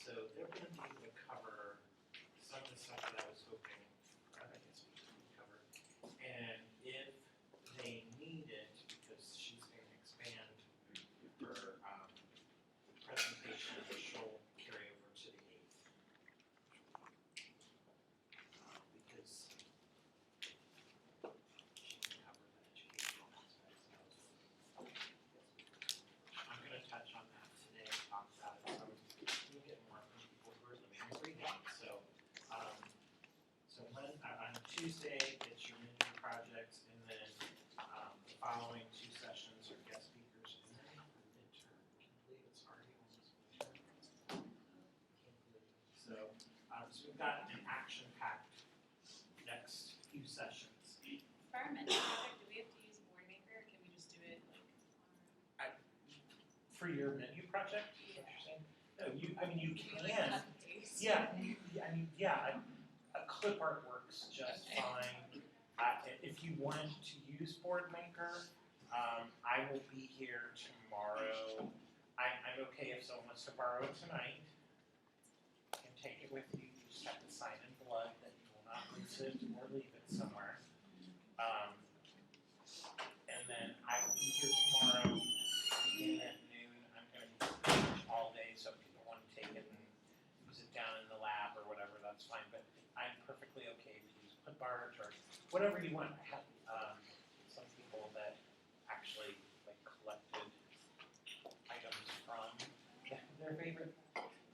So they're going to be able to cover some of the stuff that I was hoping I guess we could cover. And if they need it, because she's going to expand her presentation, she'll carry over to the 8th. Because she can cover the educational aspects. I'm going to touch on that today, talk about it. So we'll get more from people who are living and breathing. So, on Tuesday, it's your mini projects, and then the following 2 sessions are guest speakers, and then midterm. Can you believe it's already almost midterm? Can't believe it. So we've got an action-packed next few sessions. For our menu project, do we have to use Boardmaker, or can we just do it like For your menu project, is that what you're saying? No, you can. cut and paste? Yeah, a clip art works just fine. If you want to use Boardmaker, I will be here tomorrow. I'm okay if someone wants to borrow it tonight. You can take it with you. You just have to sign in blood that you will not lose it or leave it somewhere. And then I will be here tomorrow beginning at noon. I'm going to be all day, so if people want to take it and use it down in the lab or whatever, that's fine. But I'm perfectly okay if you use clip art or whatever you want. I have some people that actually collected items from their favorite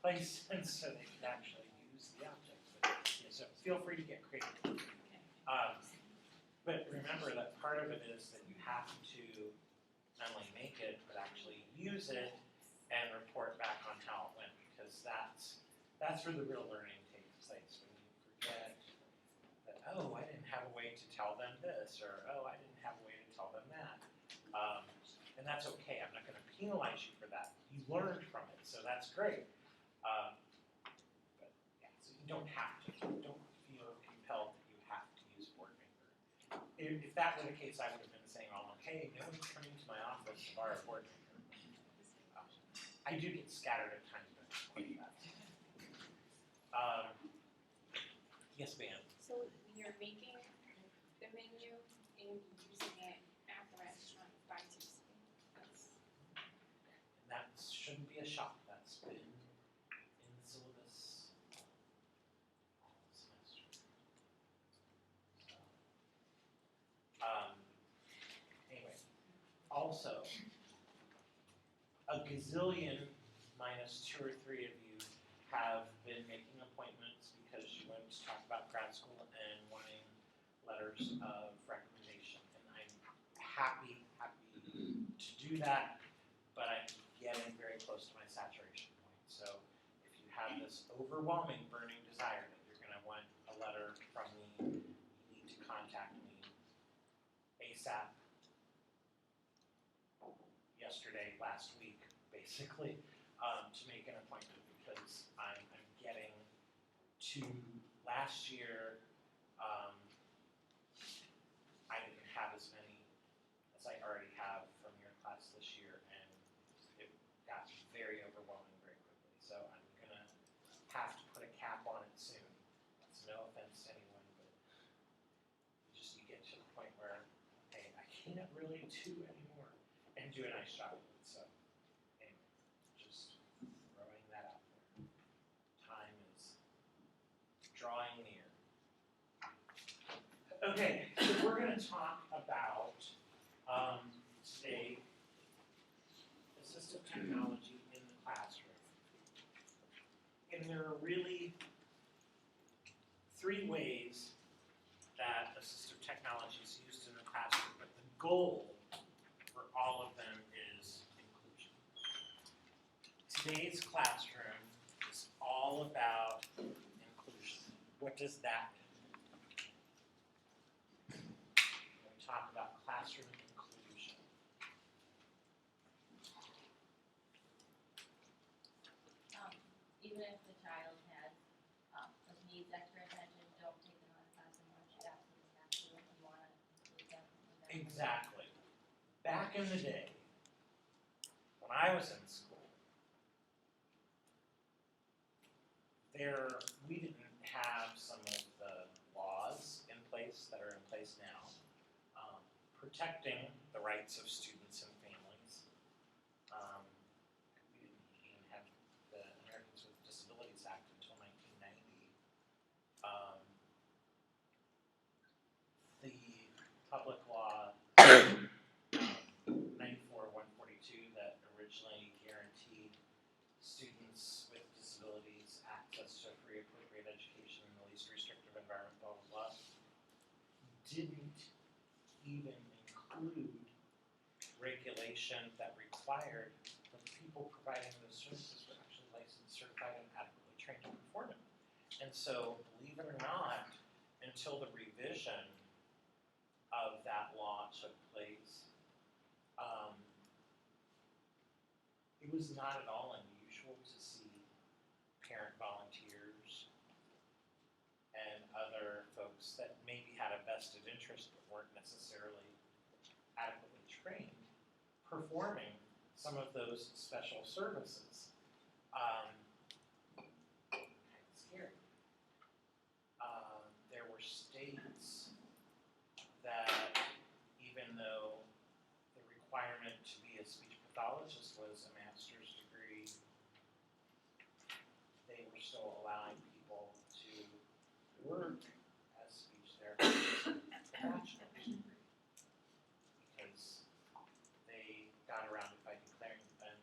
place, and so they could actually use the objects. So feel free to get creative. But remember that part of it is that you have to not only make it, but actually use it and report back on how it went, because that's where the real learning takes place. When you forget that, oh, I didn't have a way to tell them this, or oh, I didn't have a way to tell them that. And that's okay. I'm not going to penalize you for that. You learned from it, so that's great. But yeah, so you don't have to. Don't feel compelled that you have to use Boardmaker. If that were the case, I would have been saying all along, hey, no one's coming to my office to borrow Boardmaker. I do get scattered at times, but it's quite that. Yes, ma'am. So when you're making the menu and using it at the restaurant by Tuesday, And that shouldn't be a shock. That's been in the syllabus all semester. Anyway, also, a gazillion minus 2 or 3 of you have been making appointments because you want to talk about grad school and wanting letters of recommendation. And I'm happy to do that, but I'm getting very close to my saturation point. So if you have this overwhelming burning desire that you're going to want a letter from me, you need to contact me ASAP. Yesterday, last week, basically, to make an appointment, because I'm getting to last year. I didn't have as many as I already have from your class this year, and it got very overwhelming very quickly. So I'm gonna have to put a cap on it soon. That's no offense to anyone, but you get to the point where, hey, I can't really do anymore and do a nice job with it. So anyway, just throwing that out there. Time is drawing near. Okay, so we're going to talk about today assistive technology in the classroom. And there are really 3 ways that assistive technology is used in the classroom, but the goal for all of them is inclusion. Today's classroom is all about inclusion. What does that mean? When we talk about classroom inclusion. Even if the child has needs extra attention, don't take them out of class and watch. You absolutely have to if you want to include them. Exactly. Back in the day, when I was in school, we didn't have some of the laws in place that are in place now, protecting the rights of students and families. We didn't even have the Americans with Disabilities Act until 1990. The public law 94-142 that originally guaranteed students with disabilities access to a free, appropriate education in the least restrictive environment, blah, blah, blah, didn't even include regulation that required that the people providing those services were actually licensed, certified, and adequately trained to perform it. And so, believe it or not, until the revision of that law took place, it was not at all unusual to see parent volunteers and other folks that maybe had a vested interest but weren't necessarily adequately trained performing some of those special services. Kind of scary. There were states that, even though the requirement to be a speech pathologist was a master's degree, they were still allowing people to work as speech therapists with a bachelor's degree because they got around it by declaring an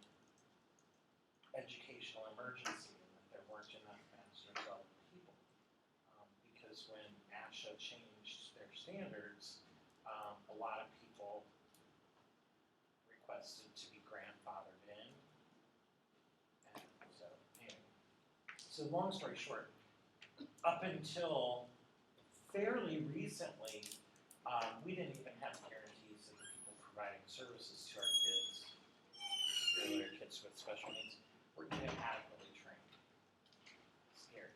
educational emergency and that there weren't enough master's level people. Because when ASHA changed their standards, a lot of people requested to be grandfathered in. And so, anyway. So long story short, up until fairly recently, we didn't even have guarantees that the people providing services to our kids, particularly our kids with special needs, were even adequately trained. Scary.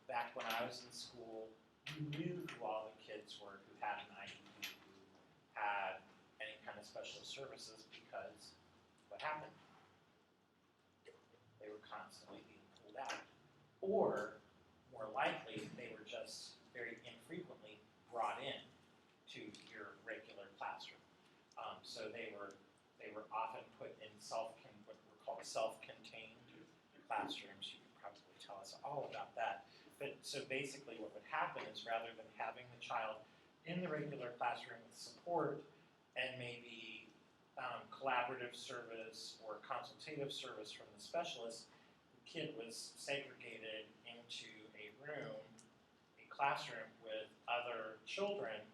Back when I was in school, you knew who all the kids were who had an IEP, who had any kind of special services, because what happened? They were constantly being pulled out. Or, more likely, they were just very infrequently brought in to your regular classroom. So they were often put in what were called self-contained classrooms. You could probably tell us all about that. But so basically what would happen is, rather than having the child in the regular classroom with support and maybe collaborative service or consultative service from the specialist, the kid was segregated into a room, a classroom with other children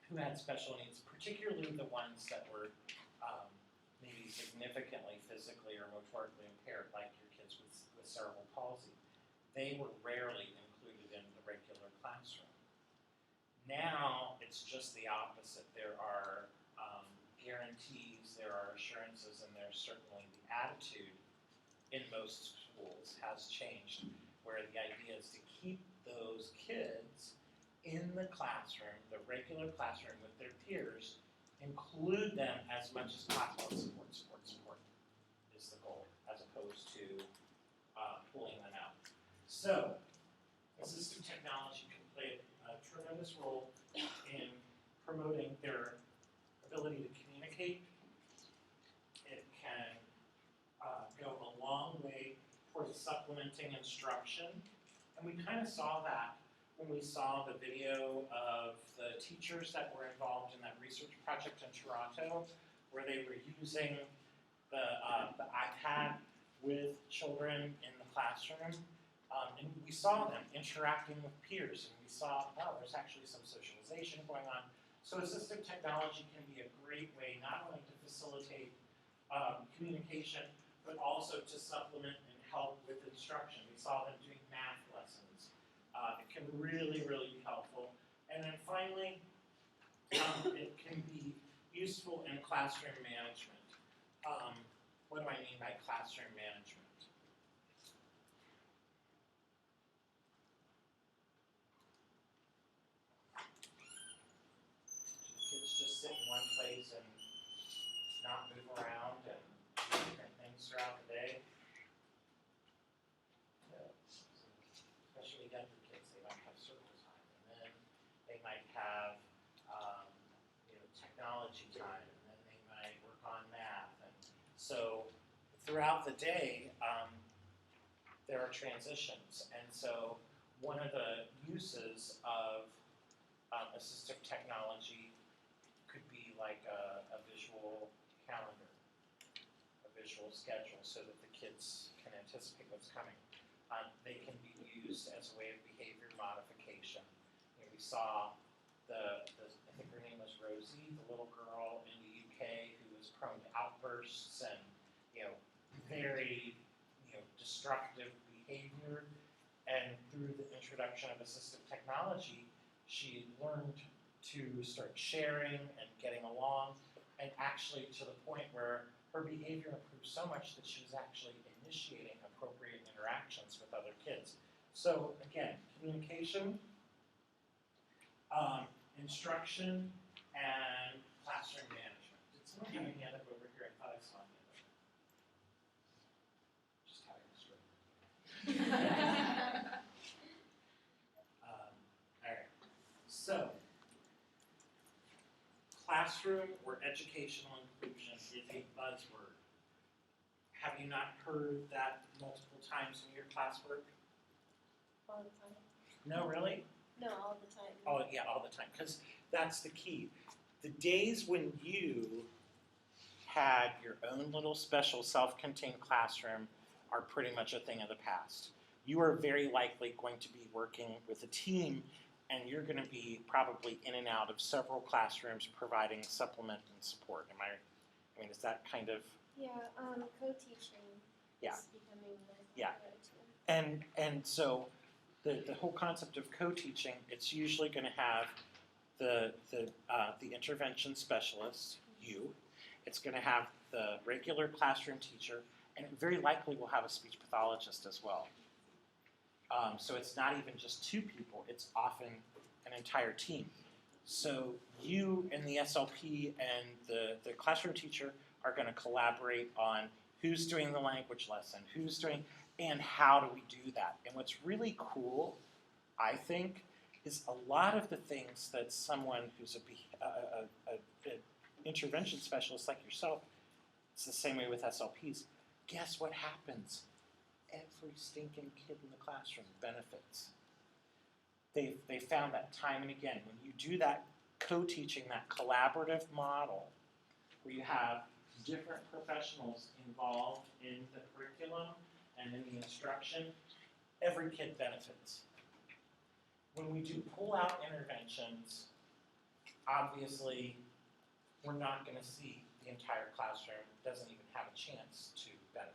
who had special needs, particularly the ones that were maybe significantly physically or motorically impaired, like your kids with cerebral palsy. They were rarely included in the regular classroom. Now, it's just the opposite. There are guarantees, there are assurances, and there's certainly the attitude in most schools has changed, where the idea is to keep those kids in the classroom, the regular classroom with their peers, include them as much as possible. Support is the goal, as opposed to pulling them out. So, assistive technology can play a tremendous role in promoting their ability to communicate. It can go a long way towards supplementing instruction. And we kind of saw that when we saw the video of the teachers that were involved in that research project in Toronto, where they were using the iPad with children in the classroom. And we saw them interacting with peers, and we saw, wow, there's actually some socialization going on. So assistive technology can be a great way not only to facilitate communication, but also to supplement and help with instruction. We saw them doing math lessons. It can really, really be helpful. And then finally, it can be useful in classroom management. What do I mean by classroom management? Kids just sit in one place and not move around and do different things throughout the day? time, and then they might work on math. And so throughout the day, there are transitions. And so one of the uses of assistive technology could be like a visual calendar, a visual schedule, so that the kids can anticipate what's coming. They can be used as a way of behavior modification. You know, we saw I think her name was Rosie, the little girl in the UK who was prone to outbursts and, very, destructive behavior. And through the introduction of assistive technology, she learned to start sharing and getting along, and actually to the point where her behavior improved so much that she was actually initiating appropriate interactions with other kids. So again, communication, instruction, and classroom management. Did someone have any hand up over here? I thought I saw a hand up. Just having a stroke. Alright, so classroom or educational inclusion is a buzzword. Have you not heard that multiple times in your classwork? All the time. No, really? No, all the time. Oh, yeah, all the time, because that's the key. The days when you had your own little special self-contained classroom are pretty much a thing of the past. You are very likely going to be working with a team, and you're going to be probably in and out of several classrooms providing supplement and support. I mean, is that kind of... Yeah, co-teaching Yeah. is becoming more Yeah. popular too. And so the whole concept of co-teaching, it's usually going to have the intervention specialist, you. It's going to have the regular classroom teacher, and it very likely will have a speech pathologist as well. So it's not even just two people, it's often an entire team. So you and the SLP and the classroom teacher are going to collaborate on who's doing the language lesson, who's doing, and how do we do that. And what's really cool, I think, is a lot of the things that someone who's an intervention specialist like yourself, it's the same way with SLPs, guess what happens? Every stinking kid in the classroom benefits. They found that time and again. When you do that co-teaching, that collaborative model, where you have different professionals involved in the curriculum and in the instruction, every kid benefits. When we do pull-out interventions, obviously, we're not going to see the entire classroom, doesn't even have a chance to benefit.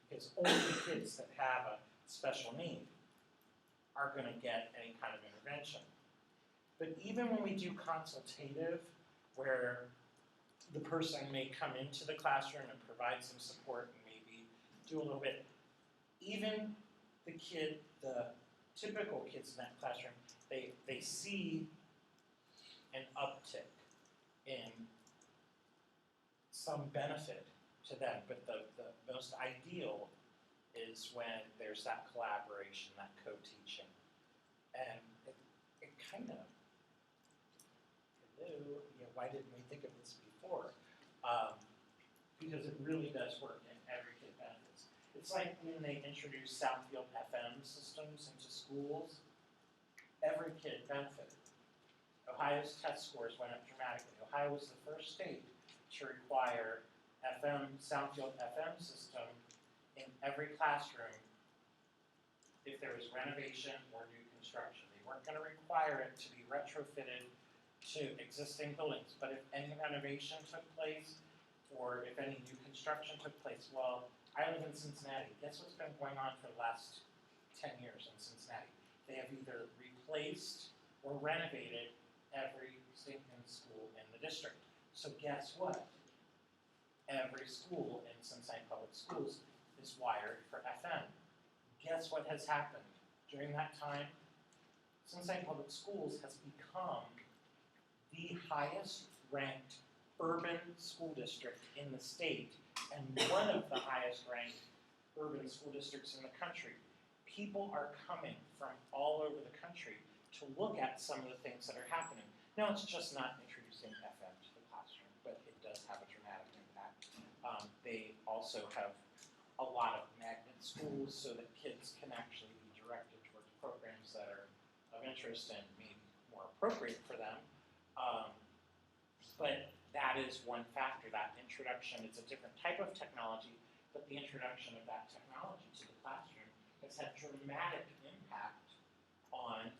Because only the kids that have a special need are going to get any kind of intervention. But even when we do consultative, where the person may come into the classroom and provide some support and maybe do a little bit, even the typical kids in that classroom, they see an uptick in some benefit to them, but the most ideal is when there's that collaboration, that co-teaching. And it kind of, why didn't we think of this before? Because it really does work and every kid benefits. It's like when they introduced Southfield FM systems into schools, every kid benefited. Ohio's test scores went up dramatically. Ohio was the first state to require Soundfield FM system in every classroom if there was renovation or new construction. They weren't going to require it to be retrofitted to existing buildings, but if any renovation took place or if any new construction took place, well, I live in Cincinnati. Guess what's been going on for the last 10 years in Cincinnati? They have either replaced or renovated every state-owned school in the district. So guess what? Every school in Cincinnati Public Schools is wired for FM. Guess what has happened during that time? Cincinnati Public Schools has become the highest ranked urban school district in the state and one of the highest ranked urban school districts in the country. People are coming from all over the country to look at some of the things that are happening. Now, it's just not introducing FM to the classroom, but does have a dramatic impact. They also have a lot of magnet schools so that kids can actually be directed towards programs that are of interest and maybe more appropriate for them. But that is one factor, that introduction. It's a different type of technology, but the introduction of that technology to the classroom has had dramatic impact on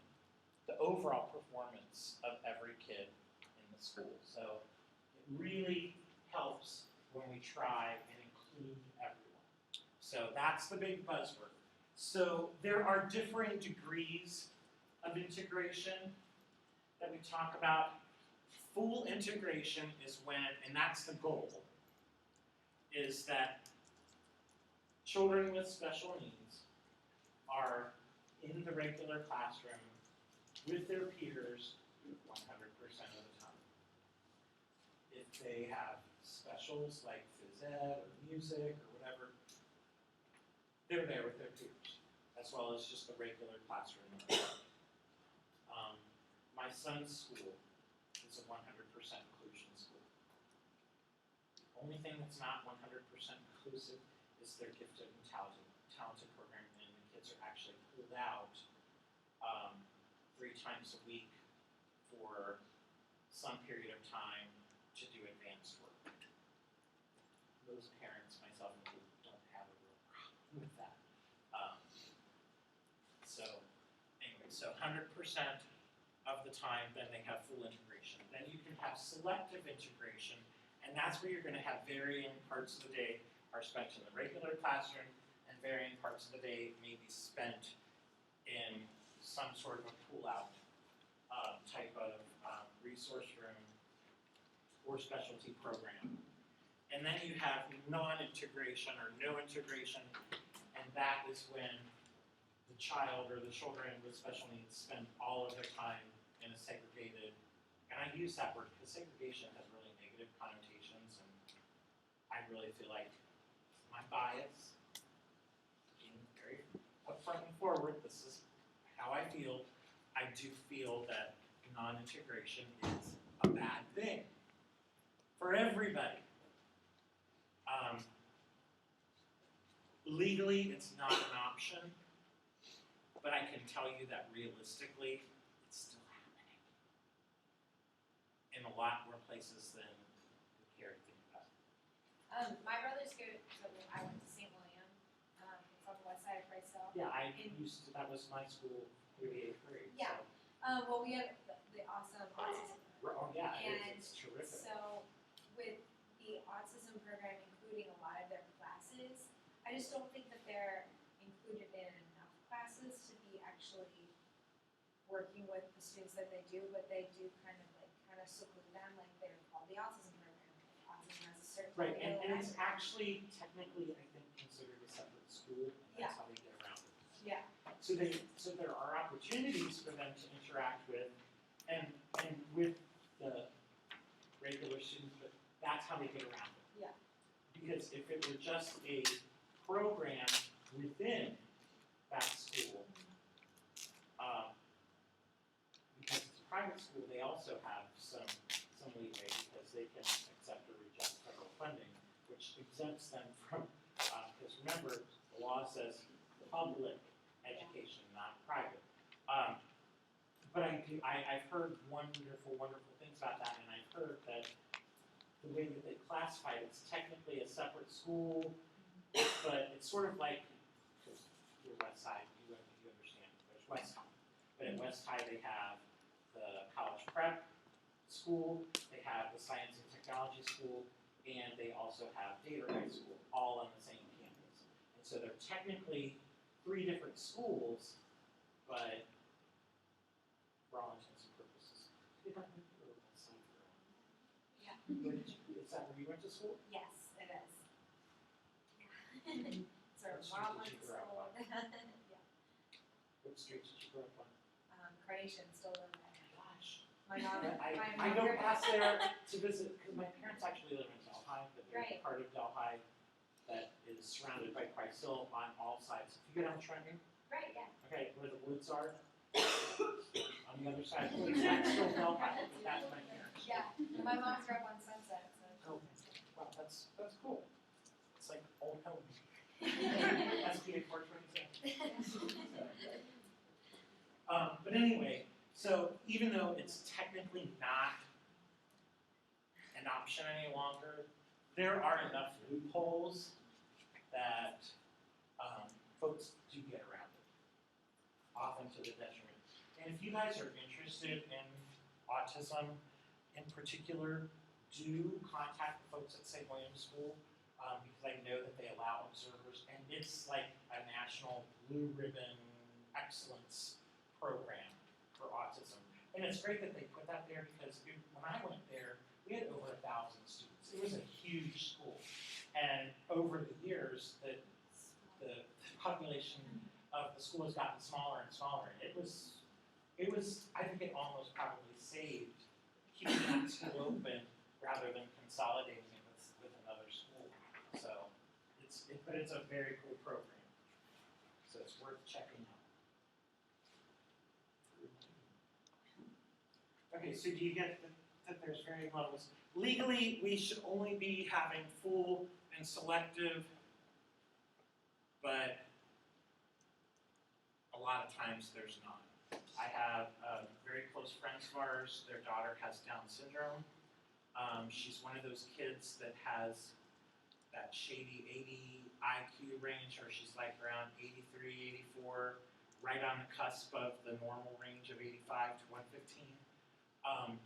the overall performance of every kid in the school. So it really helps when we try and include everyone. So that's the big buzzword. So there are differing degrees of integration that we talk about. Full integration is when, and that's the goal, is that children with special needs are in the regular classroom with their peers 100% of the time. If they have specials like phys ed or music or whatever, they're there with their peers, as well as just the regular classroom. My son's school is a 100% inclusion school. The only thing that's not 100% inclusive is their gifted and talented program, and the kids are actually pulled out 3 times a week for some period of time to do advanced work. Those parents, myself included, don't have a real problem with that. So anyway, so 100% of the time, then they have full integration. Then you can have selective integration, and that's where you're going to have varying parts of the day are spent in the regular classroom, and varying parts of the day may be spent in some sort of a pull-out type of resource room or specialty program. And then you have non-integration or no integration, and that is when the child or the children with special needs spend all of their time in a segregated, and I use that word because segregation has really negative connotations, and I really feel like my bias, being very upfront and forward, this is how I feel. I do feel that non-integration is a bad thing for everybody. Legally, it's not an option, but I can tell you that realistically, it's still happening in a lot more places than we care to think about. My brother's good, so I went to St. William, it's on the west side of Bryceville. Yeah, that was my school through the 8th grade. Yeah. Well, we have the awesome autism Oh program. yeah, And it's terrific. So with the autism program including a lot of their classes, I just don't think that they're included in enough classes to be actually working with the students that they do, but they do kind of seclude them, like they're called the autism program. Autism has a certain Right, and level it's of- actually technically, I think, considered a separate school, and that's how they get around it. Yeah. So there are opportunities for them to interact with, and with the regular students, but that's how they get around it. Yeah. Because if it were just a program within that school, because it's a private school, they also have some leeway because they can accept or reject federal funding, which exempts them from, because remember, the law says public education, not private. But I've heard wonderful things about that, and I've heard that the way that they classify it, it's technically a separate school, but it's sort of like, because you're West Side, you understand, there's West High. But at West High, they have the college prep school, they have the science and technology school, and they also have Data High School, all on the same campus. And so they're technically 3 different schools, but for all intents and purposes, they don't have to go to West Side for a while. Yeah. Is that where you went to school? Yes, it is. So What street mom did went you to grow school. up Yeah. What street did you grow up on? Carnation still live there. Gosh. My mom, I go past there to visit, because my parents actually live in Delhi, but there's a Right. part of Delhi that is surrounded by Price Hill on all sides. If you go down Trenton, Right, yeah. okay, where the woods are, on the other side of the woods, that's still Delhi, but that's my parents. Yeah, my mom's grew up on Sunset, so. Okay. old home. SBA 427. But anyway, so even though it's technically not an option any longer, there are enough loopholes that folks do get around it, often to the detriment. And if you guys are interested in autism in particular, do contact the folks at St. William's School, because I know that they allow observers, and it's like a national blue ribbon excellence program for autism. And it's great that they put that there because when I went there, we had over 1,000 students. It was a huge school. And over the years, the population of the school has gotten smaller and smaller. It was, I think it almost probably saved keeping that school open rather than consolidating it with another school. So, but it's a very cool program. So it's worth checking out. Okay, so do you get that there's varying levels? Legally, we should only be having full and selective, but a lot of times there's not. I have very close friends of ours, their daughter has Down syndrome. She's one of those kids that has that shady 80 IQ range where she's like around 83, 84, right on the cusp of the normal range of 85 to 115.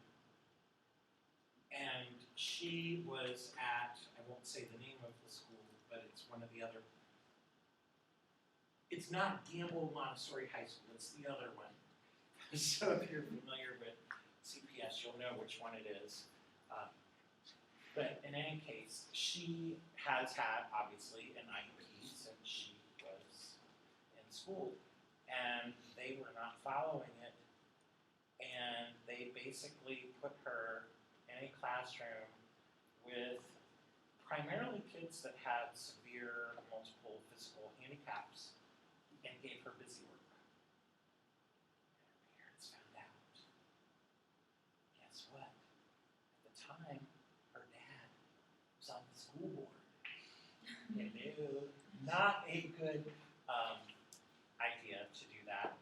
And she was at, I won't say the name of the school, but it's one of the other, it's not Gamble Montessori High School, it's the other one. So if you're familiar with CPS, you'll know which one it is. But in any case, she has had, obviously, an IEP since she was in school. And they were not following it. And they basically put her in a classroom with primarily kids that had severe multiple physical handicaps and gave her busy work. And her parents found out. Guess what? At the time, her dad was on the school board. And knew not a good idea to do that.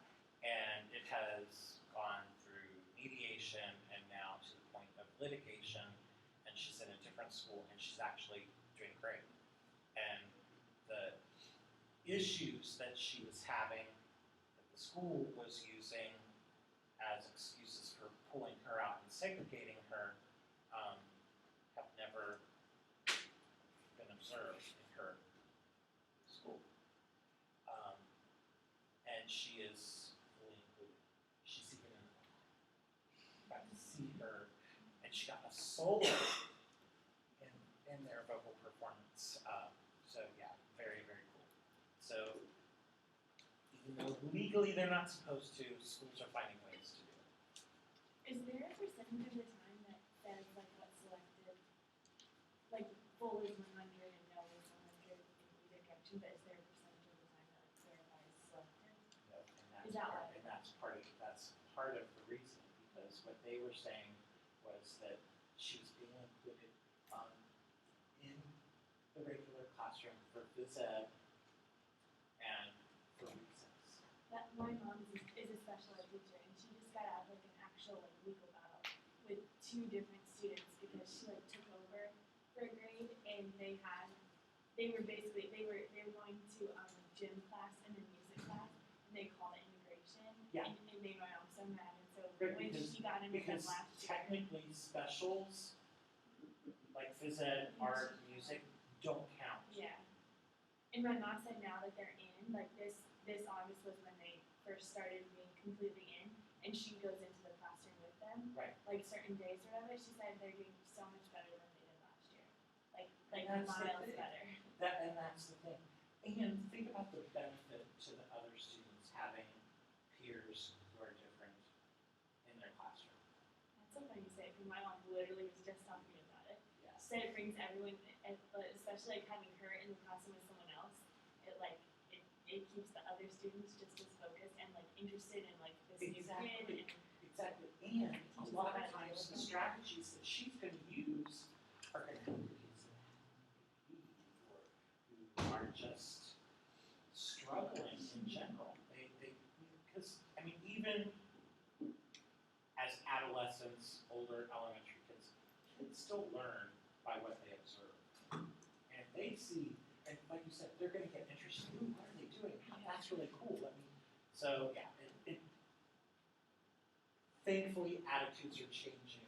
And it has gone through mediation and now to the point of litigation. And she's in a different school and she's actually doing great. And the issues that she was having, that the school was using as excuses for pulling her out and segregating her, have never been observed in her school. And she is fully included. She's even got to see her, and she got a solo in their vocal performance. So yeah, very, very cool. So even though legally they're not supposed to, schools are finding ways to do it. Is there a percentage of the time that says like what's selected? Like full is 100 and no is 100 in either direction, but is there a percentage of the time that like clarifies selected? And that's part of the reason, because what they were saying was that she was being included in the regular classroom for phys ed and for recess. That my mom is a special ed teacher and she just got out of like an actual like legal battle with 2 different students because she like took over for a grade and they were going to gym class and then music class and they called it integration. Yeah. And made my mom so mad and so Right, when because- she got in with them Because last year. technically specials, like phys ed, art, music, don't count. Yeah. And my mom said now that they're in, like this August was when they first started being completely in, and she goes into the classroom with them. Right. Like certain days or whatever, she said they're doing so much better than they did last year. Like And that's the miles thing. better. That's the thing. And think about the benefit to the other students having peers who are different in their classroom. That's so funny you say, because my mom literally was just talking about it. Yeah. She said it brings everyone, especially like having her in the classroom with someone else, it keeps the other students just as focused and like interested in like this new Exactly. kid. Exactly. And a lot of times the strategies that she's going to use are going to help the kids that have ADHD or who just struggling in general. Because, I mean, even as adolescents, older elementary kids still learn by what they observe. And they see, and like you said, they're going to get interested. Ooh, what are they doing? That's really cool. So yeah, thankfully attitudes are changing,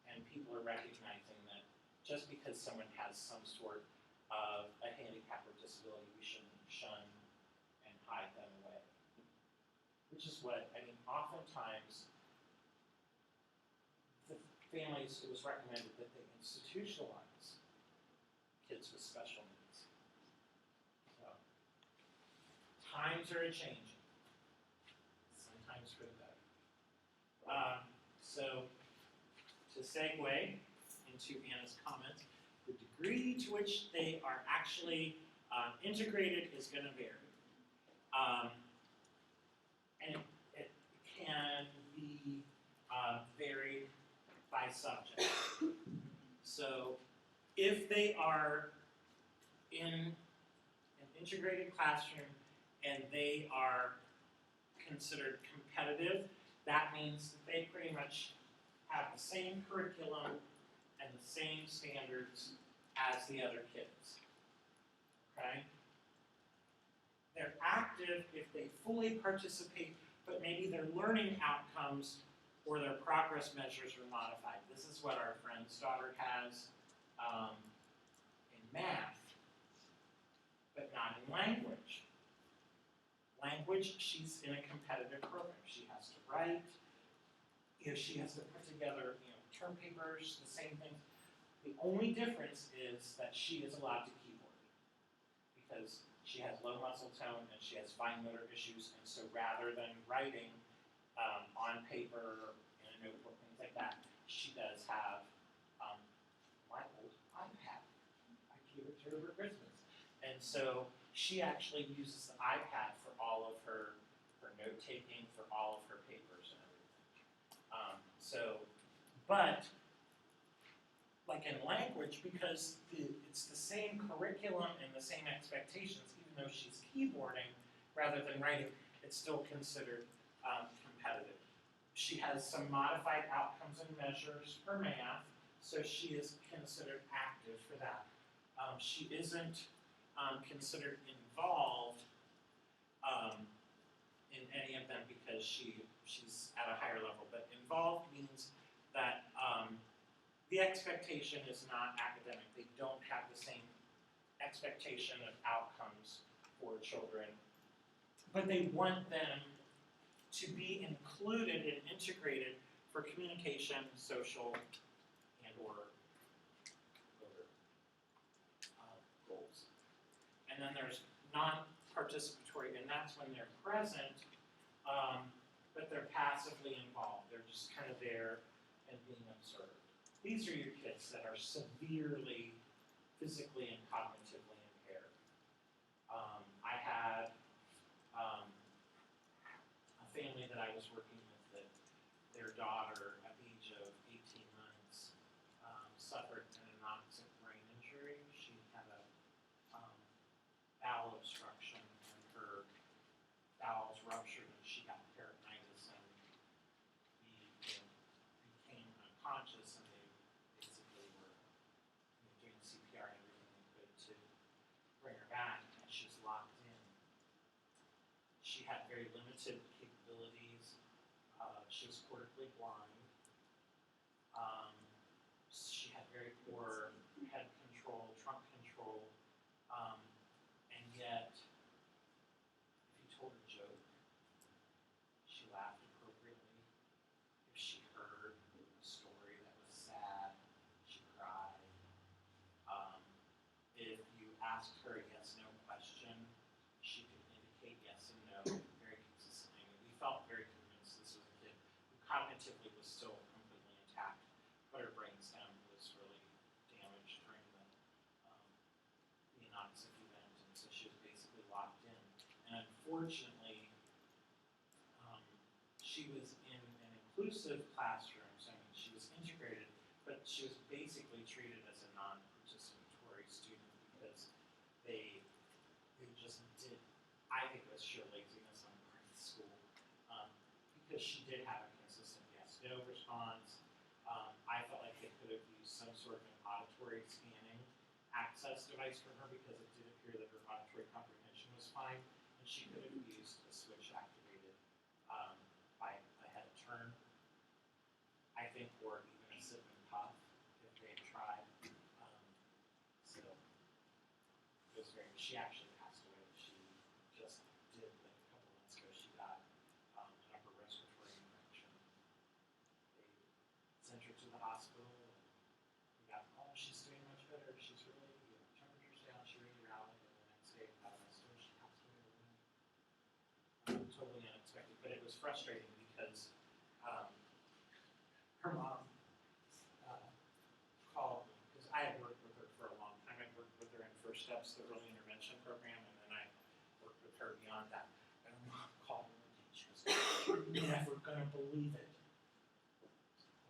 and people are recognizing that just because someone has some sort of a handicap or disability, we shouldn't shun and hide them away. Which is what, I mean, oftentimes the families, it was recommended that they institutionalize kids with special needs. So, times are a-changing. Sometimes for the better. So, to segue into Anna's comment, the degree to which they are actually integrated is going to vary. And it can be varied by subject. So, if they are in an integrated classroom and they are considered competitive, that means that they pretty much have the same curriculum and the same standards as the other kids. Okay? They're active if they fully participate, but maybe their learning outcomes or their progress measures are modified. This is what our friend's daughter has in math, but not in language. Language, she's in a competitive program. She has to write, she has to put together, term papers, the same thing. The only difference is that she is allowed to keyboard because she has low muscle tone and she has fine motor issues, and so rather than writing on paper, in a notebook, things like that, she does have my old iPad. I gave it to her for Christmas. And so she actually uses the iPad for all of her note-taking, for all of her papers and everything. But like in language, because it's the same curriculum and the same expectations, even though she's keyboarding rather than writing, it's still considered competitive. She has some modified outcomes and measures for math, so she is considered active for that. She isn't considered involved in any of them because she's at a higher level. But involved means that the expectation is not academic. They don't have the same expectation of outcomes for children, but they want them to be included and integrated for communication, social, and or motor goals. And then there's non-participatory, and that's when they're present, but they're passively involved. They're just kind of there and being observed. These are your kids that are severely physically and cognitively impaired. I had a family that I was working with that their daughter, at the age of 18 months, suffered an anoxic brain injury. She had a bowel obstruction and her bowels ruptured and she got peritonitis and became unconscious, and they basically were doing CPR and everything they could to bring her back, and she was locked in. She had very limited capabilities. She was cortically blind. She had very poor head control, trunk control, and yet, if you told her a joke, she laughed appropriately. If she heard a story that was sad, she cried. If you asked her a yes/no question, she could indicate yes and no very consistently. We felt very convinced this was a kid who cognitively was still completely intact, but her brainstem was really damaged during the anoxic event, and so she was basically locked in. And unfortunately, she was in an inclusive classroom, so I mean, she was integrated, but she was basically treated as a non-participatory student because they was sheer laziness on the part of the school. Because she did have a consistent yes/no response. I felt like they could have used some sort of an auditory scanning access device for her because it did appear that her auditory comprehension was fine, and she could have used a switch activated by a head turn, I think, or even a sip and puff if they had tried. So it was very. She actually passed away. She just did like a couple months ago. She got an upper respiratory infection. They sent her to the hospital. We got, oh, she's doing much better. She's really, temperature's down. She really rallied. And the next day, got arrested. She passed away overnight. Totally unexpected, but it was frustrating because her mom called me because I had worked with her for a long time. I'd worked with her in First Steps, the early intervention program, and then I worked with her beyond that. And her mom called me and she goes, "You're never gonna believe it."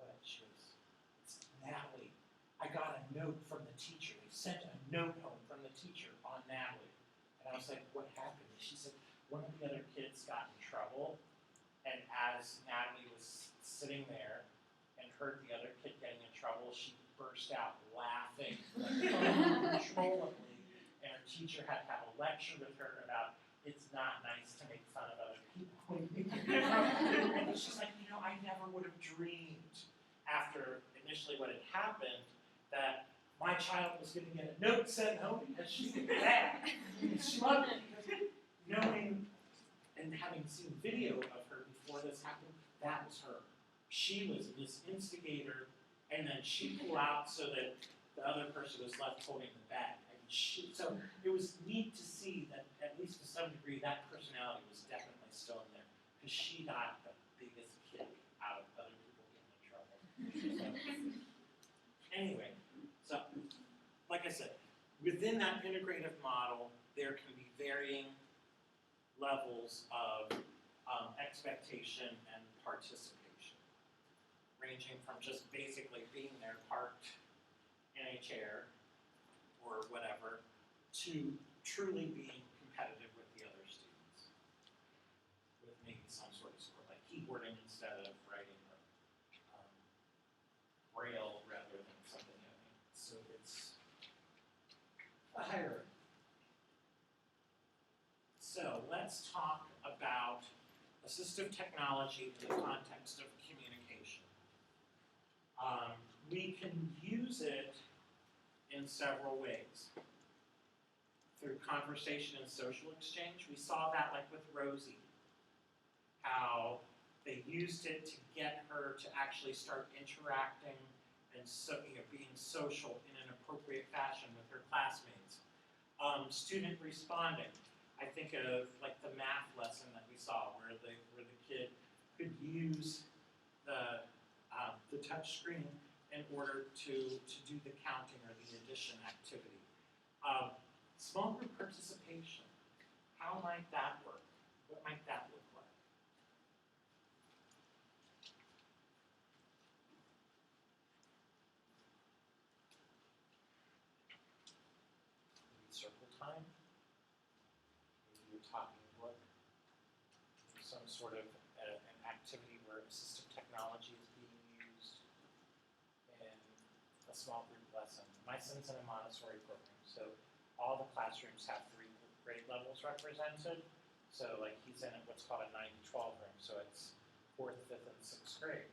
What? She goes, "It's Natalie. I got a note from the teacher. They sent a note home from the teacher on Natalie." And I was like, "What happened?" She said, "One of the other kids got in trouble, and as Natalie was sitting there and heard the other kid getting in trouble, she burst out laughing uncontrollably, and her teacher had to have a lecture with her about it's not nice to make fun of other people." And she's like, I never would have dreamed after initially what had happened that my child was going to get a note sent home because she did that. She loved it because knowing and having seen video of her before this happened, that was her. She was this instigator, and then she pulled out so that the other person was left holding the bag. So it was neat to see that, at least to some degree, that personality was definitely still in there, because she got the biggest kick out of other people getting in trouble. So, anyway, so like I said, within that integrative model, there can be varying levels of expectation and participation, ranging from just basically being there parked in a chair or whatever, to truly being competitive with the other students, with maybe some sort of sport, like keyboarding instead of writing, or Braille rather than something else. So it's a hierarchy. So let's talk about assistive technology in the context of communication. We can use it in several ways. Through conversation and social exchange. We saw that like with Rosie, how they used it to get her to actually start interacting and being social in an appropriate fashion with her classmates. Student responding. I think of like the math lesson that we saw where the kid could use the touch screen in order to do the counting or the addition activity. Small group participation. How might that work? What might that look like? Maybe circle time. Maybe you're talking book. Some sort of an activity where assistive technology is being used in a small group lesson. My son's in a Montessori program, so all the classrooms have 3 grade levels represented. So like he's in what's called a 9-12 room, so it's 4th, 5th, and 6th grade.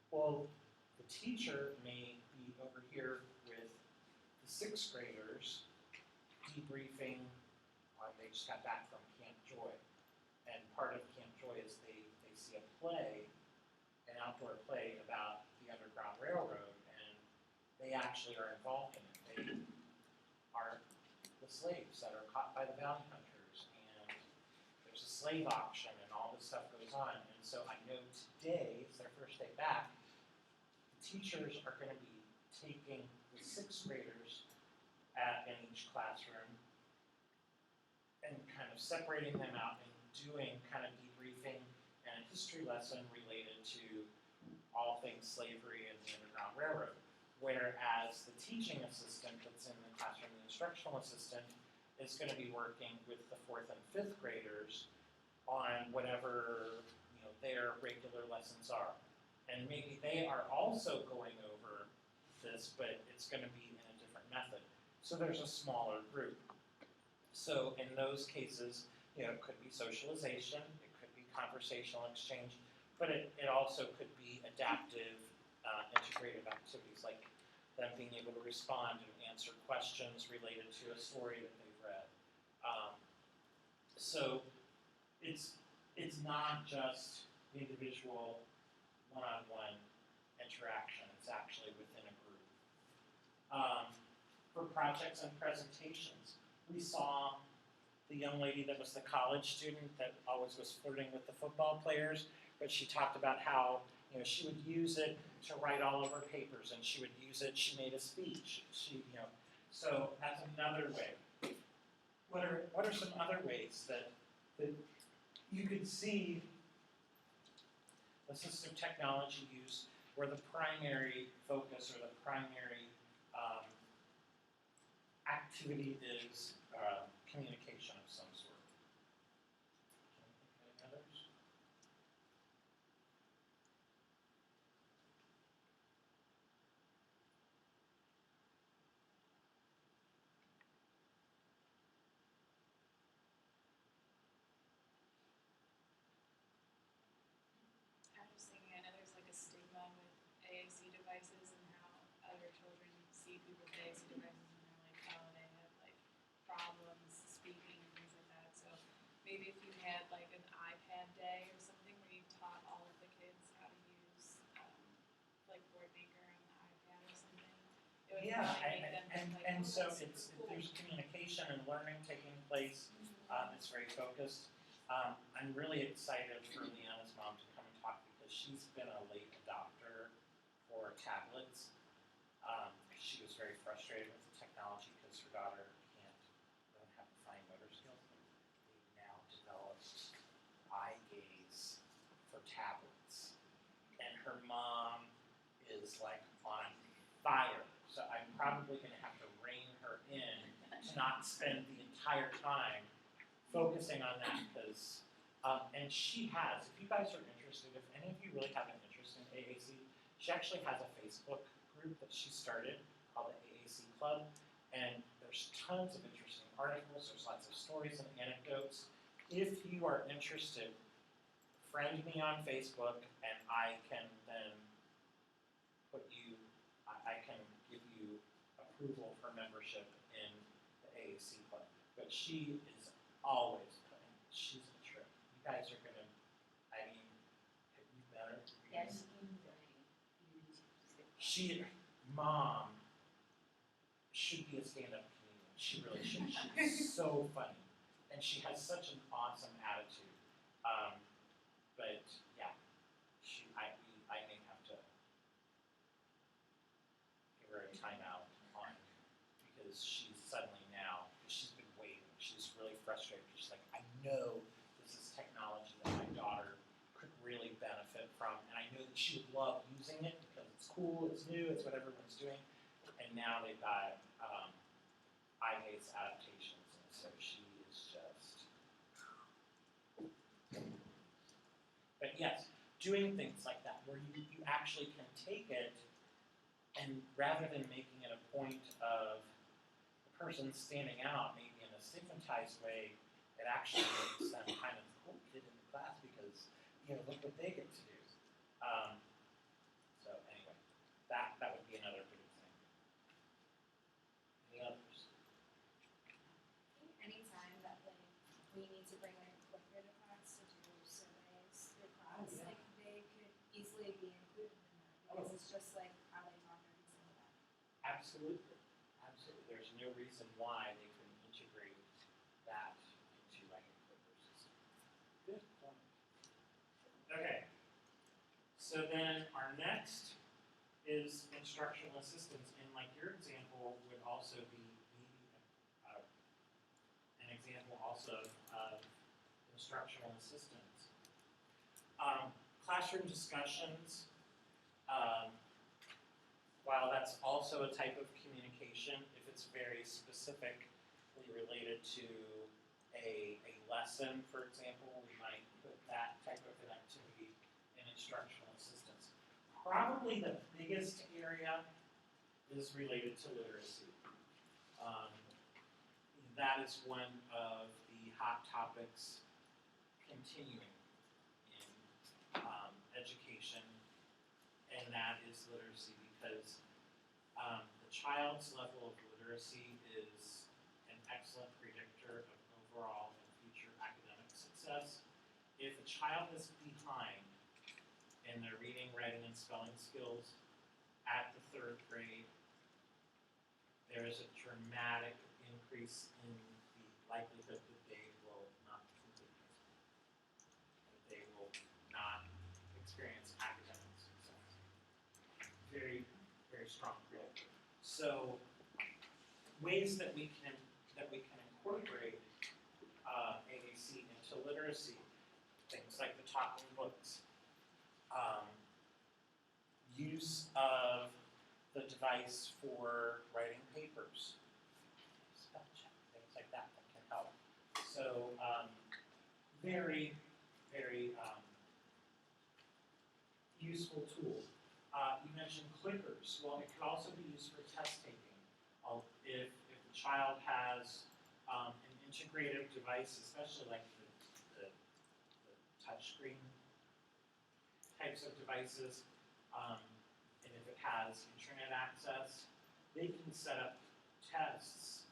Well, the teacher may be over here with the 6th graders debriefing on, they just got back from Camp Joy. And part of Camp Joy is they see a play, an outdoor play about the Underground Railroad, and they actually are involved in it. They are the slaves that are caught by the bounty hunters, and there's a slave auction, and all this stuff goes on. And so I know today, it's their first day back, the teachers are going to be taking the 6th graders in each classroom and kind of separating them out and doing kind of debriefing and a history lesson related to all things slavery and the Underground Railroad. Whereas the teaching assistant that's in the classroom, the instructional assistant, is gonna be working with the 4th and 5th graders on whatever, their regular lessons are. And maybe they are also going over this, but it's gonna be in a different method. So there's a smaller group. So in those cases, it could be socialization, it could be conversational exchange, but it also could be adaptive, integrative activities, like them being able to respond and answer questions related to a story that they've read. So it's not just individual one-on-one interaction, it's actually within a group. For projects and presentations, we saw the young lady that was the college student that always was flirting with the football players, but she talked about how she would use it to write all of her papers, and she would use it, she made a speech, so that's another way. What are some other ways that you could see assistive technology use where the primary focus or the primary activity is communication of some sort? Can you think of any others? I'm just thinking, I know there's like a stigma with AAC devices and how other children see people with AAC devices and they're like, oh, they have like problems speaking and things like that. So maybe if you had like an iPad day or something where you taught all of the kids how to use like Boardmaker on the iPad or something, it would Yeah, probably make them think like, and oh, so that's cool. there's communication and learning taking place. It's very focused. I'm really excited for Leanna's mom to come and talk because she's been a late adopter for tablets. She was very frustrated with the technology because her daughter doesn't have the fine motor skills. They've now developed eye gaze for tablets, and her mom is like on fire. So I'm probably going to have to rein her in to not spend the entire time focusing on that because, and she has, if you guys are interested, if any of you really have an interest in AAC, she actually has a Facebook group that she started called the AAC Club, and there's tons of interesting articles, there's lots of stories and anecdotes. If you are interested, friend me on Facebook and I can then I can give you approval for membership in the AAC Club. But she is always putting, she's a trip. You guys are gonna, have you met her? Yes. Mom should be a stand-up comedian. She really should. She's so funny. And she has such an awesome attitude. But yeah, I may have to give her a timeout on because she's suddenly now, she's been waiting. She's really frustrated. She's like, I know this is technology that my daughter could really benefit from, and I know that she would love using it because it's cool, it's new, it's what everyone's doing. And now they've got eye-gaze adaptations, and so she is just. But yes, doing things like that where you actually can take it and rather than making it a point of the person standing out maybe in a stigmatized way, it actually makes them kind of the cool kid in the class because, look what they get to do. So anyway, that would be another good example. Any others? I think anytime that we need to bring a clicker to class to do surveys through class, yeah. they could easily be included in that because it's just like how they talk every single day. Absolutely. Absolutely. There's no reason why they couldn't integrate that into like a clicker system. Good point. Okay. So then our next is instructional assistants, and like your example would also be an example also of instructional assistants. Classroom discussions, while that's also a type of communication, if it's very specific specifically related to a lesson, for example, we might put that type of an activity in instructional assistance. Probably the biggest area is related to literacy. That is one of the hot topics continuing in education, and that is literacy, because the child's level of literacy is an excellent predictor of overall and future academic success. If a child is behind in their reading, writing, and spelling skills at the 3rd grade, there is a dramatic increase in the likelihood that they will not complete high school, that they will not experience academic success. Very, very strong predictor. So, ways that we can incorporate AAC into literacy, things like the talking books, use of the device for writing papers, spell check, things like that can help. So, very, very useful tool. You mentioned clickers. Well, it could also be used for test taking. If the child has an integrative device, especially like the touchscreen types of devices, and if it has internet access, they can set up tests,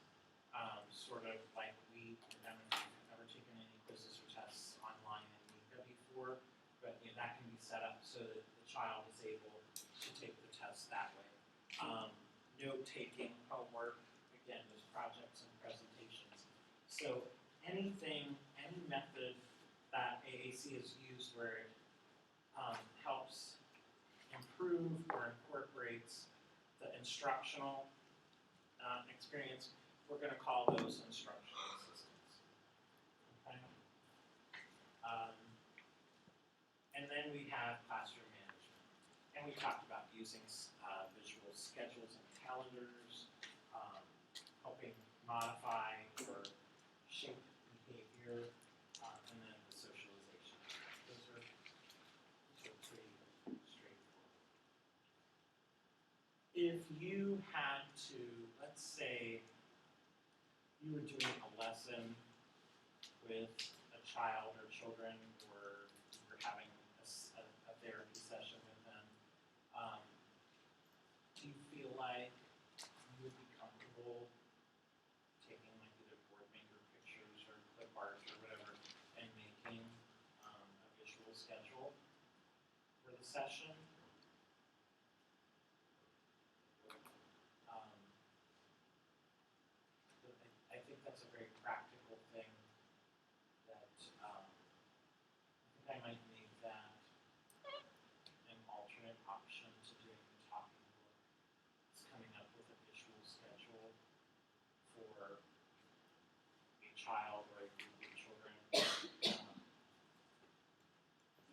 sort of like we, I don't know if you've ever taken any quizzes or tests online in Nika before, but that can be set up so that the child is able to take the test that way. Note-taking, homework, again, there's projects and presentations. So anything, any method that AAC is used where it helps improve or incorporates the instructional experience, we're going to call those instructional assistants. Okay? And then we have classroom management. And we talked about using visual schedules and calendars, helping modify or shape behavior, and then the socialization. Those are pretty straightforward. If you had to, let's say, you were doing a lesson with a child or children, or you were having a therapy session with them, do you feel like you would be comfortable taking like either board maker pictures or clip art or whatever and making a visual schedule for the session? I think that's a very practical thing that I think I might make that an alternate option to doing the talking book. It's coming up with a visual schedule for a child or a group of children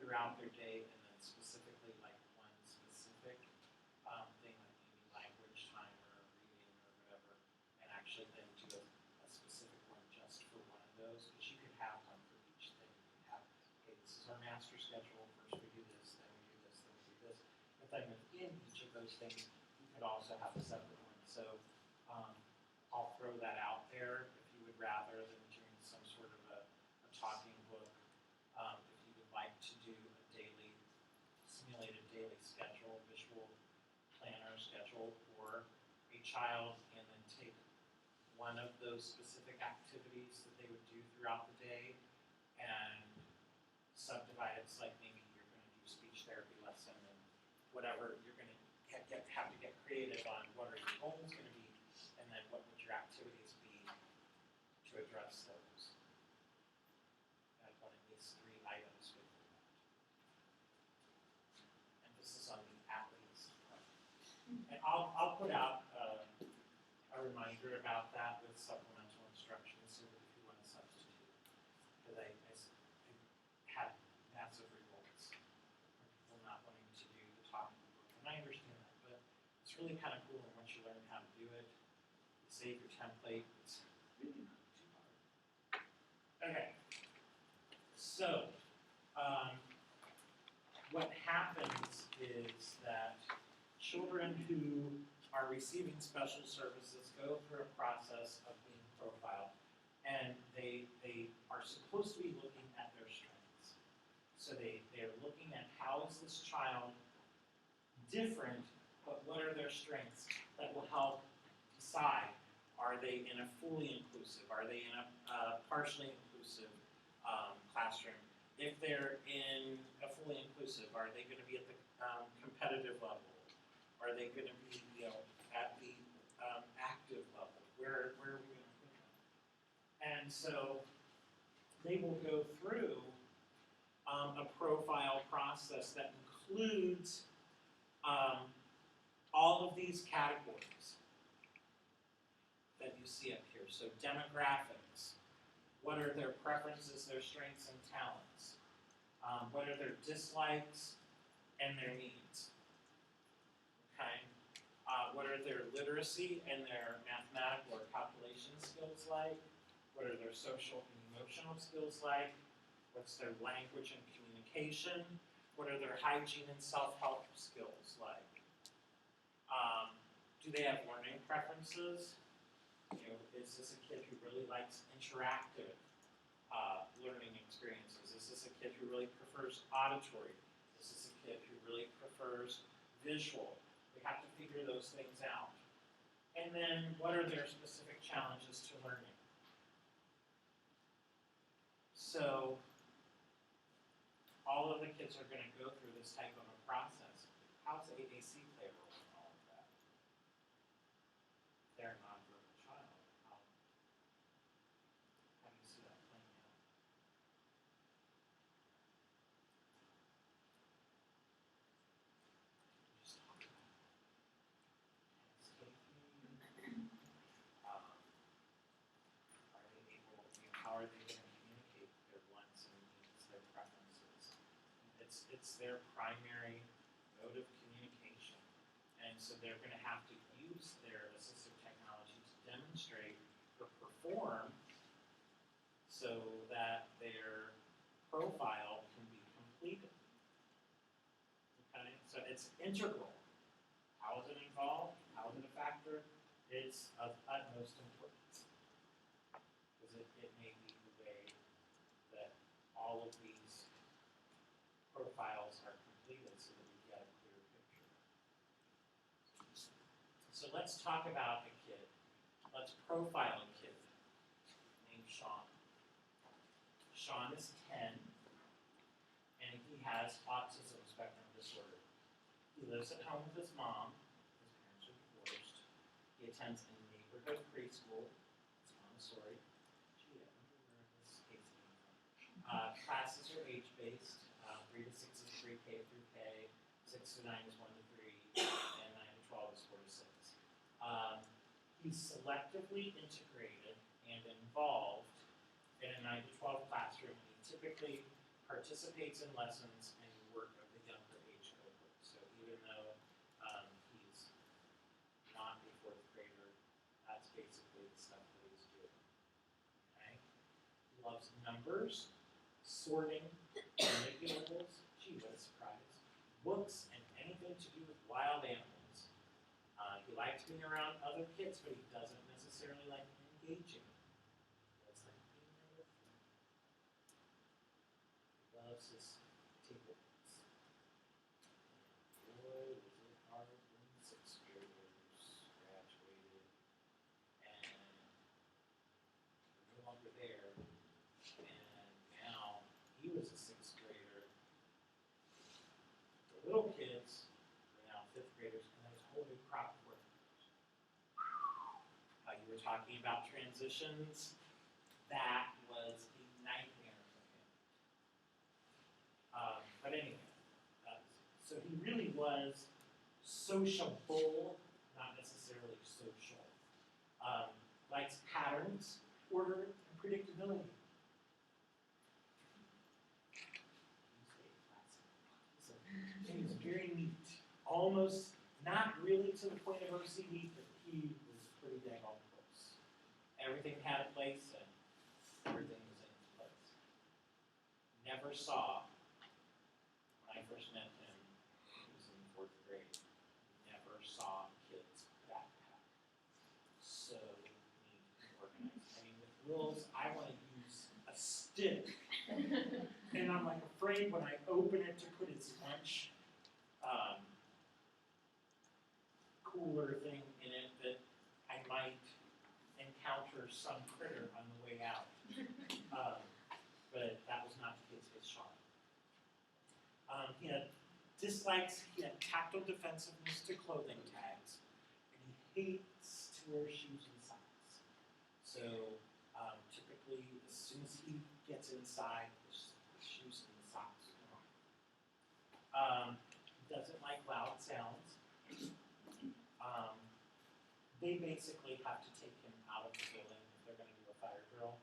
throughout their day, and then specifically like one specific thing, like maybe language time or reading or whatever, and actually then do a specific one just for one of those, because you could have one for each thing. You could have, okay, this is our master schedule, first we do this, then we do this, then we do this. But then within each of those things, you could also have a separate one. So I'll throw that out there if you would rather than doing some sort of a talking book. If you would like to do a simulated daily schedule, visual planner schedule for a child, and then take one of those specific activities that they would do throughout the day and subdivide it. It's like maybe you're going to do speech therapy lesson and whatever, you're going to have to get creative on what are your goals going to be, and then what would your activities be to address those. I'd want at least 3 items with that. Emphasis on the at least. And I'll put out a reminder about that with supplemental instructions so that if you want to substitute. Because I had massive revolts from people not wanting to do the talking book. And I understand that, but it's really kind of cool. And once you learn how to do it, you save your template. It's really children who are receiving special services go through a process of being profiled, and they are supposed to be looking at their strengths. So they're looking at how is this child different, but what are their strengths that will help decide, are they in a fully inclusive, are they in a partially inclusive classroom? If they're in a fully inclusive, are they going to be at the competitive level? Are they going to be, at the active level? Where are we going to put them? And so they will go through a profile process that includes all of these categories that you see up here. So demographics, what are their preferences, their strengths and talents? What are their dislikes and their needs? Okay. What are their literacy and their mathematical or calculation skills like? What are their social and emotional skills like? What's their language and communication? What are their hygiene and self-help skills like? Do they have learning preferences? Is this a kid who really likes interactive learning experiences? Is this a kid who really prefers auditory? Is this a kid who really prefers visual? We have to figure those things out. And then what are their specific challenges to learning? So all of the kids are going to go through this type of a process. How does AAC play a role in all of that? They're a nonverbal child. How do you see that playing out? Just talk about it. Are they able, how are they going to communicate their wants and needs, their preferences? It's their primary mode of communication. And so they're going to have to use their assistive technology to demonstrate or perform so that their profile can be completed. Okay? So it's integral. How is it involved? How is it a factor? It's of utmost importance. Because it may be the way that all of these profiles are completed so that we get a clear picture. So let's talk about a kid. Let's profile a kid named Sean. Sean is 10, and he has autism spectrum disorder. He lives at home with his mom. His parents are divorced. He attends a neighborhood preschool. It's Montessori. Gee, I wonder where this case came from. Classes are age-based. 3 to 6 is pre-K through K. 6 to 9 is 1 to 3, and 9 to 12 is 4 to 6. He's selectively integrated and involved in a 9 to 12 classroom. He typically participates in lessons and work of the younger age cohort. So even though he's not a 4th grader, that's basically the stuff that he's doing. Okay? He loves numbers, sorting, manipulables, gee, what a surprise, books, and anything to do with wild animals. He likes being around other kids, but he doesn't necessarily like engaging. He does like being there with them. He loves his table books. And boy, was it hard when 6th graders graduated and were no longer there. And now he was a 6th grader. The little kids are now 5th graders, and there's a whole new crop of workers. You were talking about transitions. That was a nightmare for him. But anyway, so he really was sociable, not necessarily social. Likes patterns, order, and predictability. He was very neat. Almost, not really to the point of OCD, but he was pretty dang on close. Everything had a place and everything was in its place. Never saw, when I first met him, he was in 4th grade. Never Wills, I want to use a stick. And I'm like afraid when I open it to put his lunch cooler thing in it that I might encounter some critter on the way out. But that was not the case with Sean. He had dislikes, he had tactile defensiveness to clothing tags, and he hates to wear shoes and socks. So typically, as soon as he gets inside, the shoes and the socks come on. He doesn't like loud sounds. They basically have to take him out of the building if they're going to do a fire drill.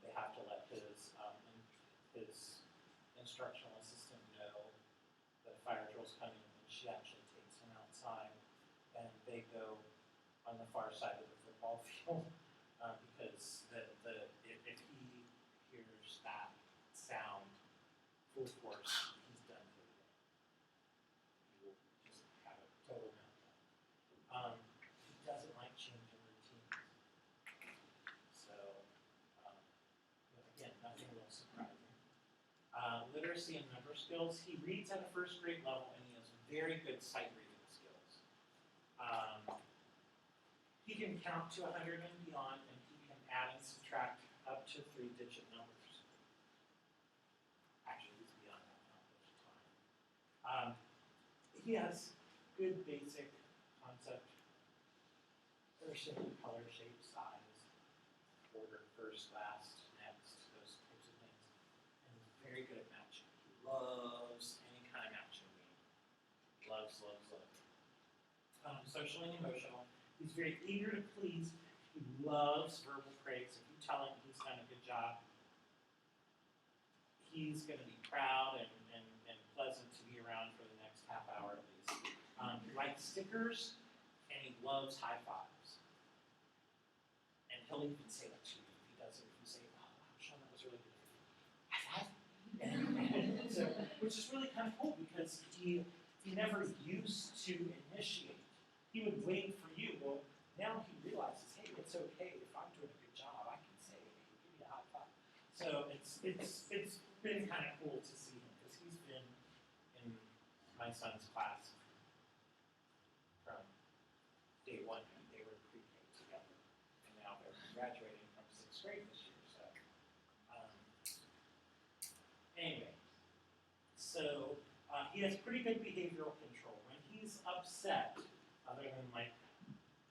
They have to let his instructional assistant know that a fire drill's coming, and she actually takes him outside, and they go on the far side of the football field because if he hears that sound full force, he's done for the day. He will just have a total meltdown. He doesn't like changing routines. So, again, nothing real surprising. Literacy and number skills. He reads at a first grade level and he has very good sight reading skills. He can count to 100 and beyond, and he can add and subtract up to 3-digit numbers. Actually, he's beyond that now most of the time. He has good basic concept, simple color, shape, size, order, first, last, next, those types of things. And he's very good at matching. He loves any kind of matching game. Loves. Social and emotional. He's very eager to please. He loves verbal praise. If you tell him he's done a good job, he's going to be proud and pleasant to be around for the next half hour at least. He likes stickers, and he loves high fives. And he'll even say that to you if he does it. If you say, "Oh, Sean, that was really good. High five." And so, which is really kind of cool because he never used to initiate. He would wait for you. Well, now he realizes, hey, it's okay if I'm doing a good job. I can say, hey, give me a high five. So it's been kind of cool to see him because he's been in my son's class from day one. They were pre-K together, and now they're graduating from 6th grade this year. So anyway, so he has pretty good behavioral control. When he's upset, other than like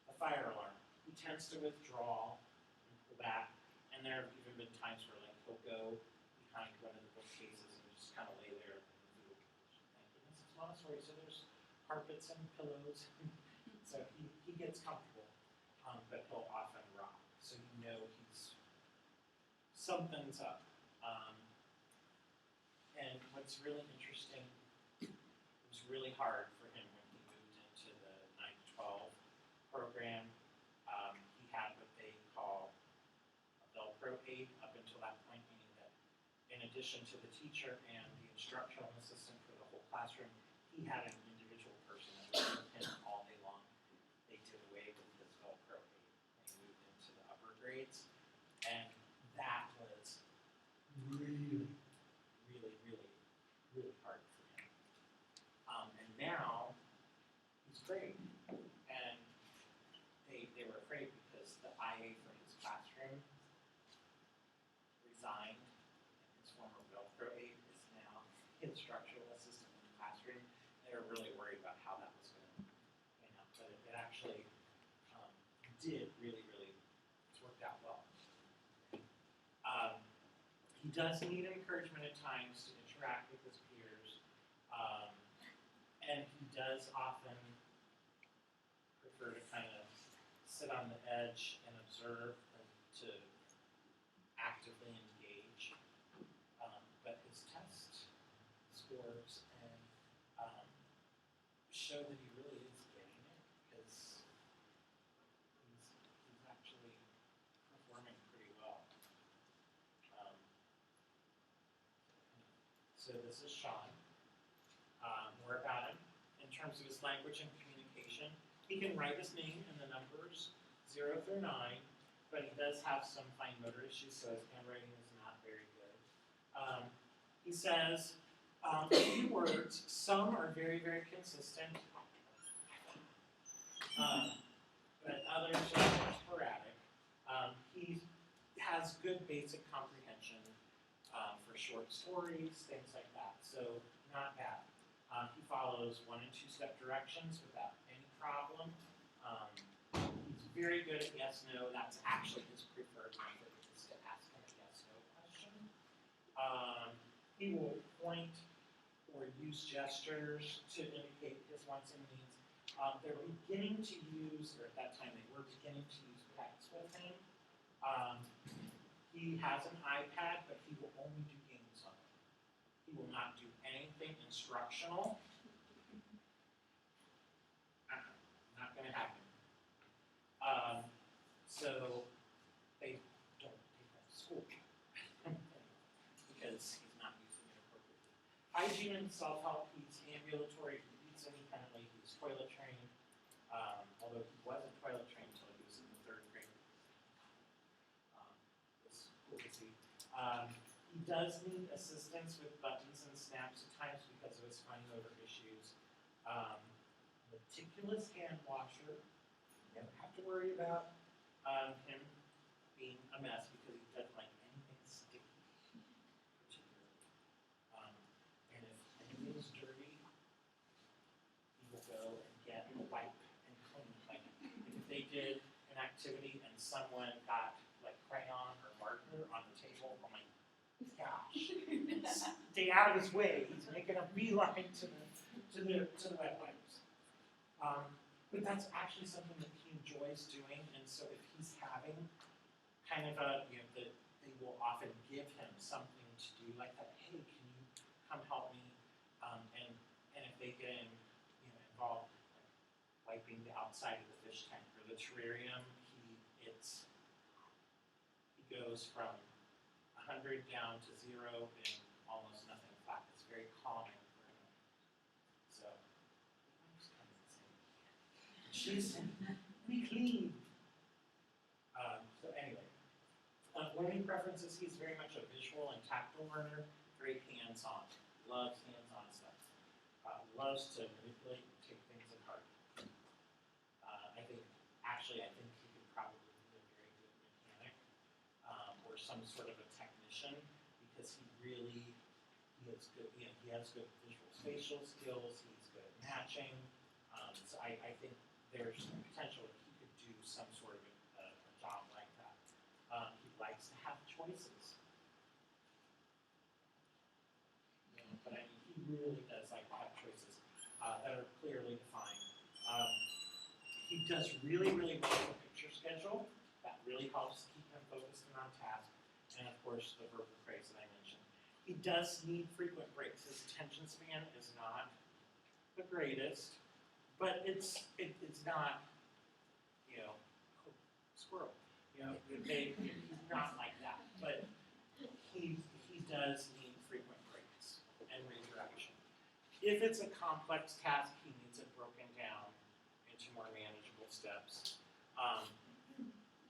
a fire alarm, he tends to withdraw and pull back. And there have even been times where like he'll go behind one of the bookcases and just kind of lay there in the fetal position. Thank goodness it's Montessori, so there's carpets and pillows. So he gets comfortable, but he'll often rock. So you know something's up. And what's really interesting, it was really hard for him when he moved into the 9-12 program. He had what they call a Velcro aide up until that point, meaning that in addition to the teacher and the instructional assistant for the whole classroom, he had an individual person that was with him all day long. They did away with his Velcro aide when he moved into the upper grades, and that was really hard for him. And now he's great, and they were afraid because the IA for his classroom resigned, and his former Velcro aide is now instructional assistant in the classroom. They were really worried about how that was going to pan out, but it actually did really, it's worked out well. He does need encouragement at times to interact with his peers, and he does often prefer to kind of sit on the edge and observe than to actively engage. But his test scores and show that he really is getting it because he's actually performing pretty well. So this is Sean. More about him. In terms of his language and communication, he can write his name and the numbers 0 through 9, but he does does have some fine motor issues, so his handwriting is not very good. He says, a few words, some are very, very consistent, but others are more sporadic. He has good basic comprehension for short stories, things like that, so not bad. He follows 1 and 2 step directions without any problem. He's very good at yes, no. That's actually his preferred method, is to ask him a yes, no question. He will point or use gestures to indicate his wants and needs. They're beginning to use, or at that time they were beginning to use pets with him. He has an iPad, but he will only do games on it. He will not do anything instructional. Not going to happen. So they don't take him to school because he's not using it appropriately. Hygiene and self-help, he's ambulatory, he eats independently, he's toilet trained, although he wasn't toilet trained until he was in the 3rd grade. It's cool to see. He does need assistance with buttons and snaps at times because of his fine motor issues. Meticulous hand washer, you never have to worry about him being a mess because he doesn't like anything sticky, particularly. And if anything is dirty, he will go and get a wipe and clean. Like if they did an activity and someone got like crayon or marker on the table, oh my gosh, stay out of his way. He's making a beeline to the wet wipes. But that's actually something that he enjoys doing, and so if he's having kind of a, they will often give him something to do like that. Hey, can you come help me? And if they get involved, like wiping the outside of the fish tank or the terrarium, he goes from 100 down to 0 and almost nothing flat. It's very calming for him. So. She's we clean. So anyway, learning preferences. He's very much a visual and tactile learner. Very hands-on. Loves hands-on stuff. Loves to manipulate and take things apart. I think he could probably be a very good mechanic or some sort of a technician because he has good. He has good visual spatial skills. He's good at matching. So I think there's potential that he could do some sort of a job like that. He likes to have choices. But I mean, he really does like to have choices that are clearly defined. He does really, really well with a picture schedule. That really helps keep him focused and on task. And of course, the verbal praise that I mentioned. He does need frequent breaks. His attention span is not the greatest. But it's not, squirrel. He's not like that. But he does need frequent breaks and redirection. If it's a complex task, he needs it broken down into more manageable steps.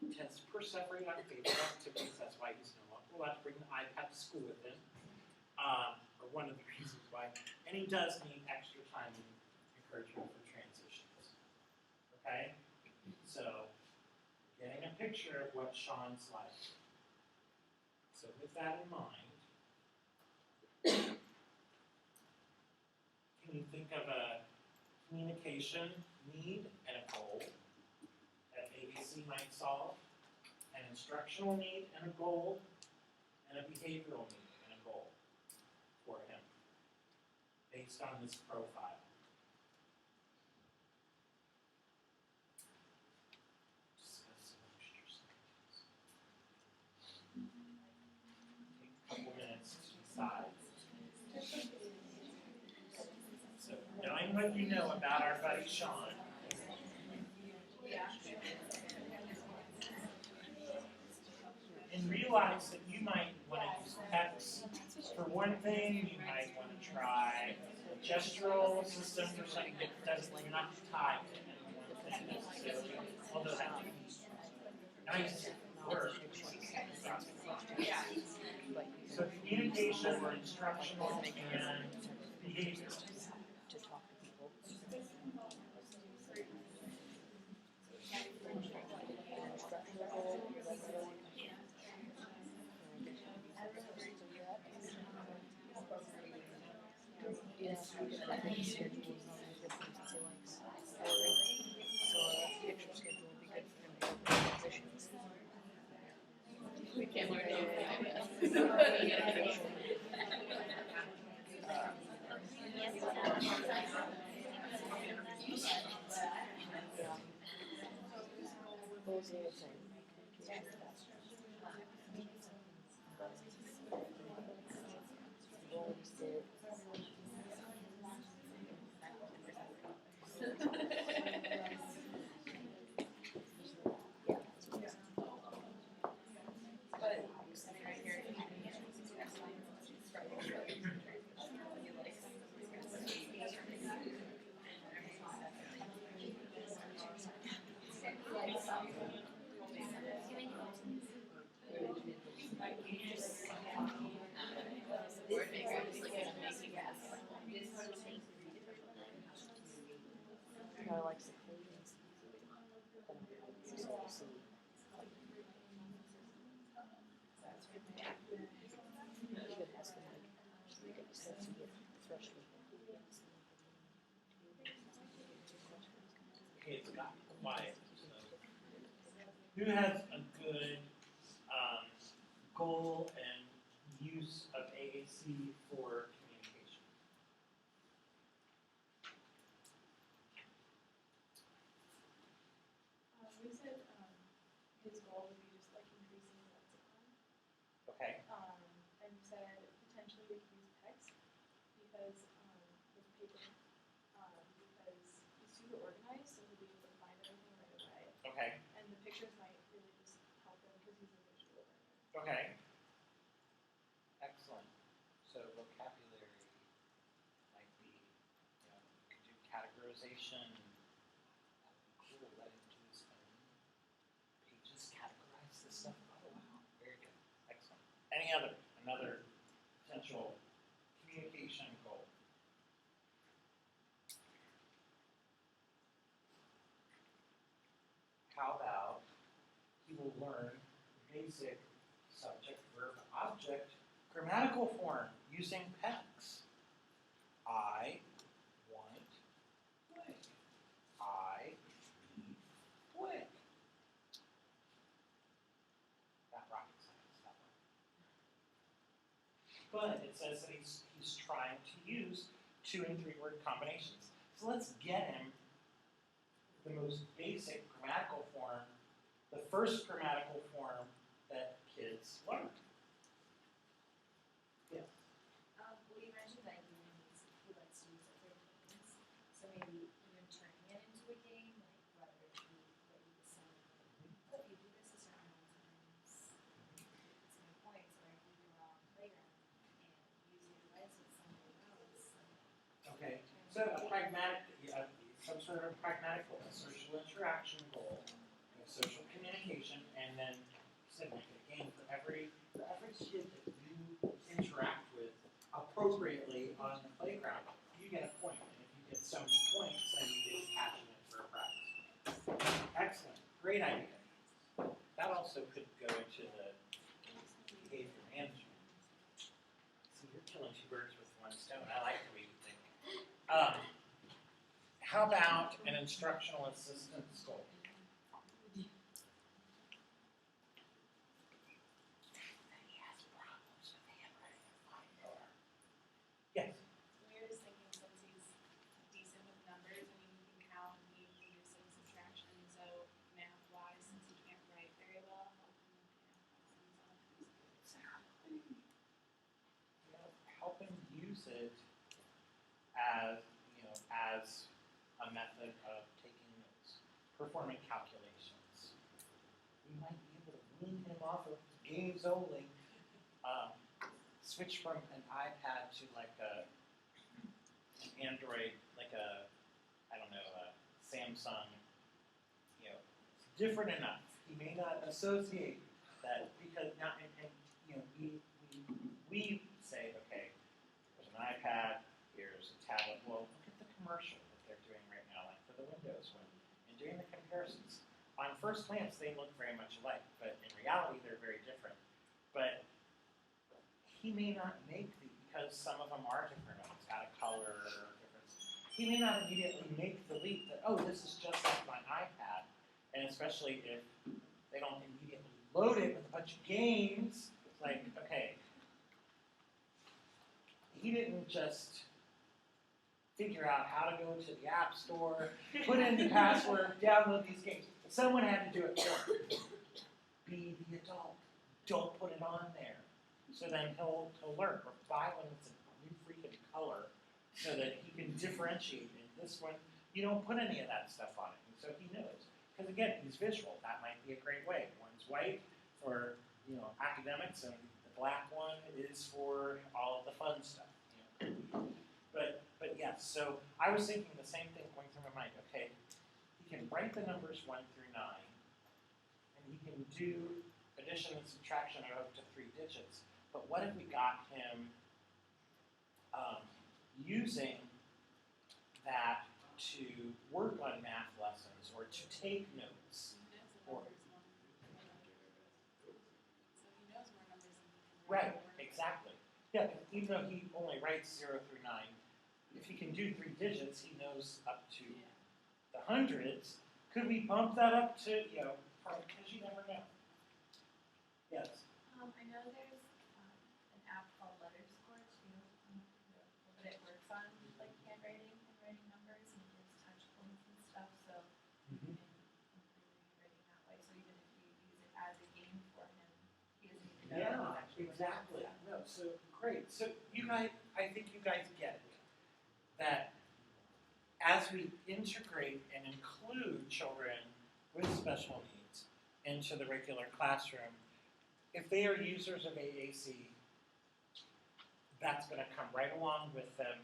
He tends to perseverate on favorite activities. That's why he's no longer allowed to bring the iPad to school with him. Or one of the reasons why. And he does need extra time and encouragement for transitions. Okay? So, getting a picture of what Sean's like. So with that in mind, can you think of a communication need and a goal that ABC might solve? An instructional need and a goal, and a behavioral need and a goal for him, based on this profile. Take a couple minutes to decide. So, knowing what you know about our buddy Sean, and realize that you might want to use text for one thing, you might want to try a gestural system for something that doesn't not tied to any one thing necessarily, although that would be nice work. for, so communication, instructional, and behavior. We can't learn anything, I guess. Okay, it's got quiet, so. Who has a good, goal and use of AAC for communication? We said, his goal would be just like increasing the lexicon. Okay, And we said potentially we could use text because, with paper, because he's super organized, so he'll be able to find everything right away. okay, And the pictures might really just help him because he's a visual learner. okay. Excellent. So vocabulary might be, you know, you could do categorization. Cool, let him do his own pages, categorize this stuff. Oh wow, very good. Excellent. Another potential communication goal? How about he will learn basic subject, verb, object, grammatical form using PECs. I want blank. I need blank. Not rocket science, that one. But it says that he's trying to use 2 and 3 word combinations. So let's get him the most basic grammatical form, the first grammatical form that kids learn. Yeah. Well, you mentioned that he likes to use other games, so maybe even turning it into a game, like whether it be that you decide, oh, if you do this a certain amount of times, it's many points, or if you do it on the playground and use your device with somebody else. Okay. So a pragmatic, some sort of pragmatic goal, a social interaction goal, a social communication, and then said like a game for every kid that you interact with appropriately on the playground, you get a point. And if you get so many points, then you get passionate for a prize. Excellent. Great idea. That also could go into the behavior management. See, you're killing 2 birds with 1 stone. I like the way you think. How about an instructional assistance goal? He has problems with handwriting and fine motor. Yes. We were just thinking since he's decent with numbers, I mean, he can count and he can do some subtraction, so math-wise, since he can't write very well, help him with math lessons. You know, help him use it as, as a method of taking notes, performing calculations. We might be able to wean him off of games only, switch from an iPad to like an Android, like a Samsung, different enough. He may not associate that because now and you know we say, okay, there's an iPad, here's a tablet. Well, look at the commercial that they're doing right now, like for the Windows one, and doing the comparisons. On first glance, they look very much alike, but in reality, they're very different. But he may not make because some of them are different. It's got a color or difference. He may not immediately make the leap that, oh, this is just like my iPad. And especially if they don't immediately load it with a bunch of games, it's like, okay, he didn't just figure out how to go to the App Store, put in the password, download these games. Someone had to do it for him. Be the adult. Don't put it on there. So then he'll learn, or buy one that's a new freaking color so that he can differentiate. In this one, you don't put any of that stuff on it. And so he knows. Because again, he's visual. That might be a great way. One's white for academics, and the black one is for all of the fun stuff. But yes, so I was thinking the same thing going through my mind. Okay, he can write the numbers 1 through 9, and he can do addition and subtraction of up to 3 digits. But what if we got him using that to work on math lessons or to take notes? Or, right, exactly. Yeah, even though he only writes 0 through 9, if he can do 3 digits, he knows up to the hundreds. Could we bump that up to, because you never know. Yes. I know there's an app called Letter Score too, but it works on like handwriting and writing numbers and gives touch points and stuff, so you can improve your handwriting that way. So even if you use it as a game for him, he doesn't even know that he's actually Exactly. working on No, so great. So you guys, I think you guys get it. That as we integrate and include children with special needs into the regular classroom, if they are users of AAC, that's going to come right along with them,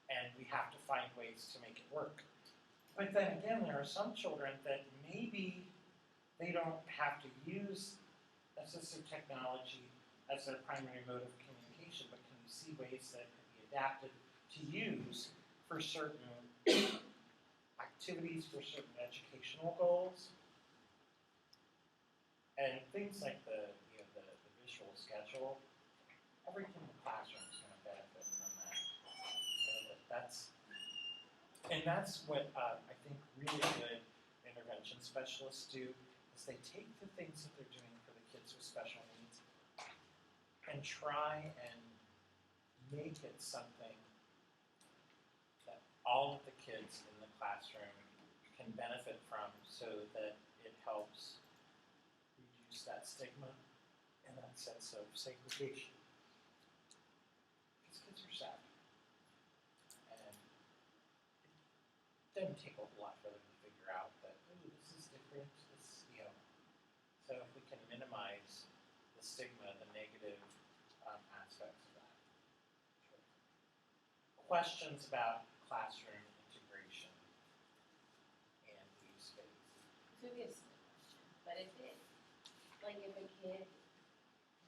and we have to find ways to make it work. But then again, there are some children that maybe they don't have to use assistive technology as their primary mode of communication, but can you see ways that can be adapted to use for certain activities, for certain educational goals? And things like the visual schedule, everything in the classroom is going to benefit from that. That's what I think really good intervention specialists do, is they take the things that they're doing for the kids with special needs and try and make it something that all of the kids in the classroom can benefit from, so that it helps reduce that stigma and that sense of segregation. Because kids are sad. And it doesn't take a lot for them to figure out that, ooh, this is different, So if we can minimize the stigma, the negative aspects of that. Questions about classroom integration and use space? It's gonna be a silly question, but if a kid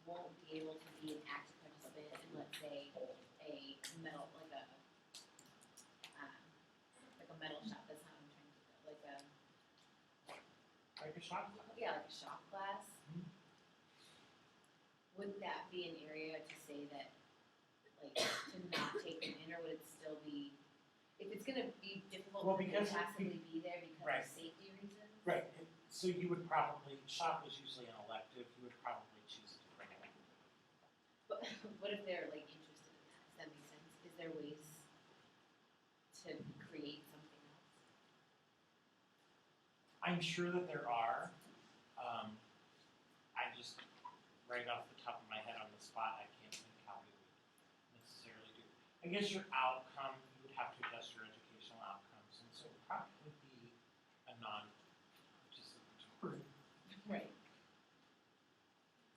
won't be able to be an active participant in, let's say, a metal, like a metal shop, that's not what I'm trying to do, like a shop? Yeah, like a shop class. Mhm. Would that be an area to say that, like, to not take them in, or would it still be, if it's gonna be difficult Well, for them because to passively be there because right. of safety reasons? Right. So you would probably, shop is usually an elective, you would probably choose a different one. But what if they're like interested in that? Does that make sense? Is there ways to create something else? I'm sure that there are. I just, right off the top of my head on the spot, I can't think how we would necessarily do. I guess your outcome, you would have to adjust your educational outcomes, and so it would probably be a non-participatory. Right.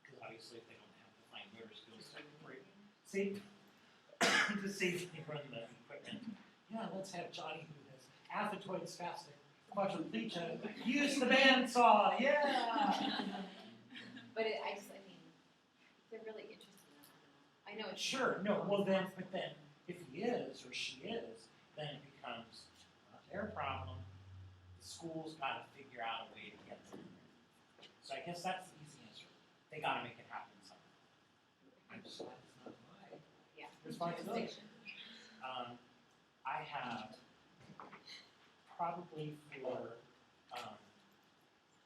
Because obviously, if they don't have the fine motor skills to safely run the equipment. Yeah, let's have Johnny, who has aphatite spastic quadriplegia, use the bandsaw. Yeah. But I just really interested in that. I know it's. Sure, no, well then, but then, if he is or she is, then it becomes not their problem. The school's gotta figure out a way to get them there. So I guess that's the easy answer. They gotta make it happen somehow. I'm just glad it's not my Yeah. responsibility. I have probably for,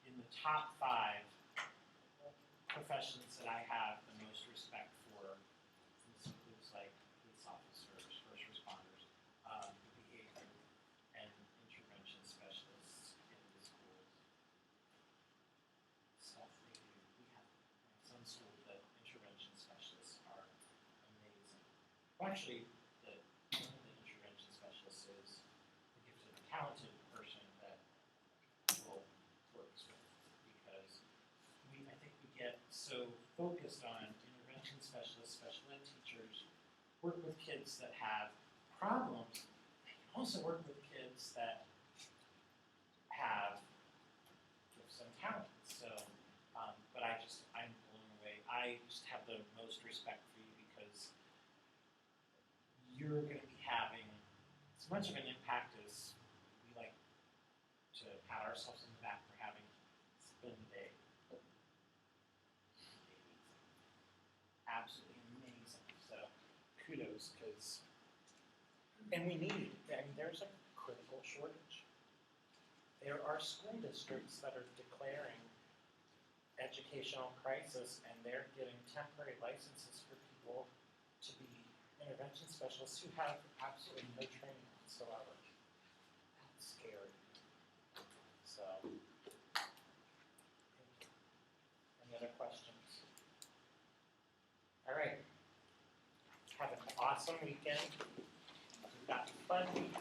in the top 5 professions that I have the most respect for, this includes like police officers, first responders, behavior and intervention specialists in the schools. Stuff they do. We have my son's school, the intervention specialists are amazing. Well, actually, one of the intervention specialists is the gifted and talented person that Google works with, because I think we get so focused on intervention specialists, special ed teachers, work with kids that have problems. They can also work with kids that have gifts and talents. So, but I'm blown away. I just have the most respect for you because you're going to be having as much of an impact as we like to pat ourselves on the back for having spent the day. Absolutely amazing. So kudos, because, and we need, I mean, there's a critical shortage. There are school districts that are declaring educational crisis, and they're giving temporary licenses for people to be intervention specialists who have absolutely no training whatsoever. That's scary. So, thank you. Any other questions? All right. Have an awesome weekend. We've got fun week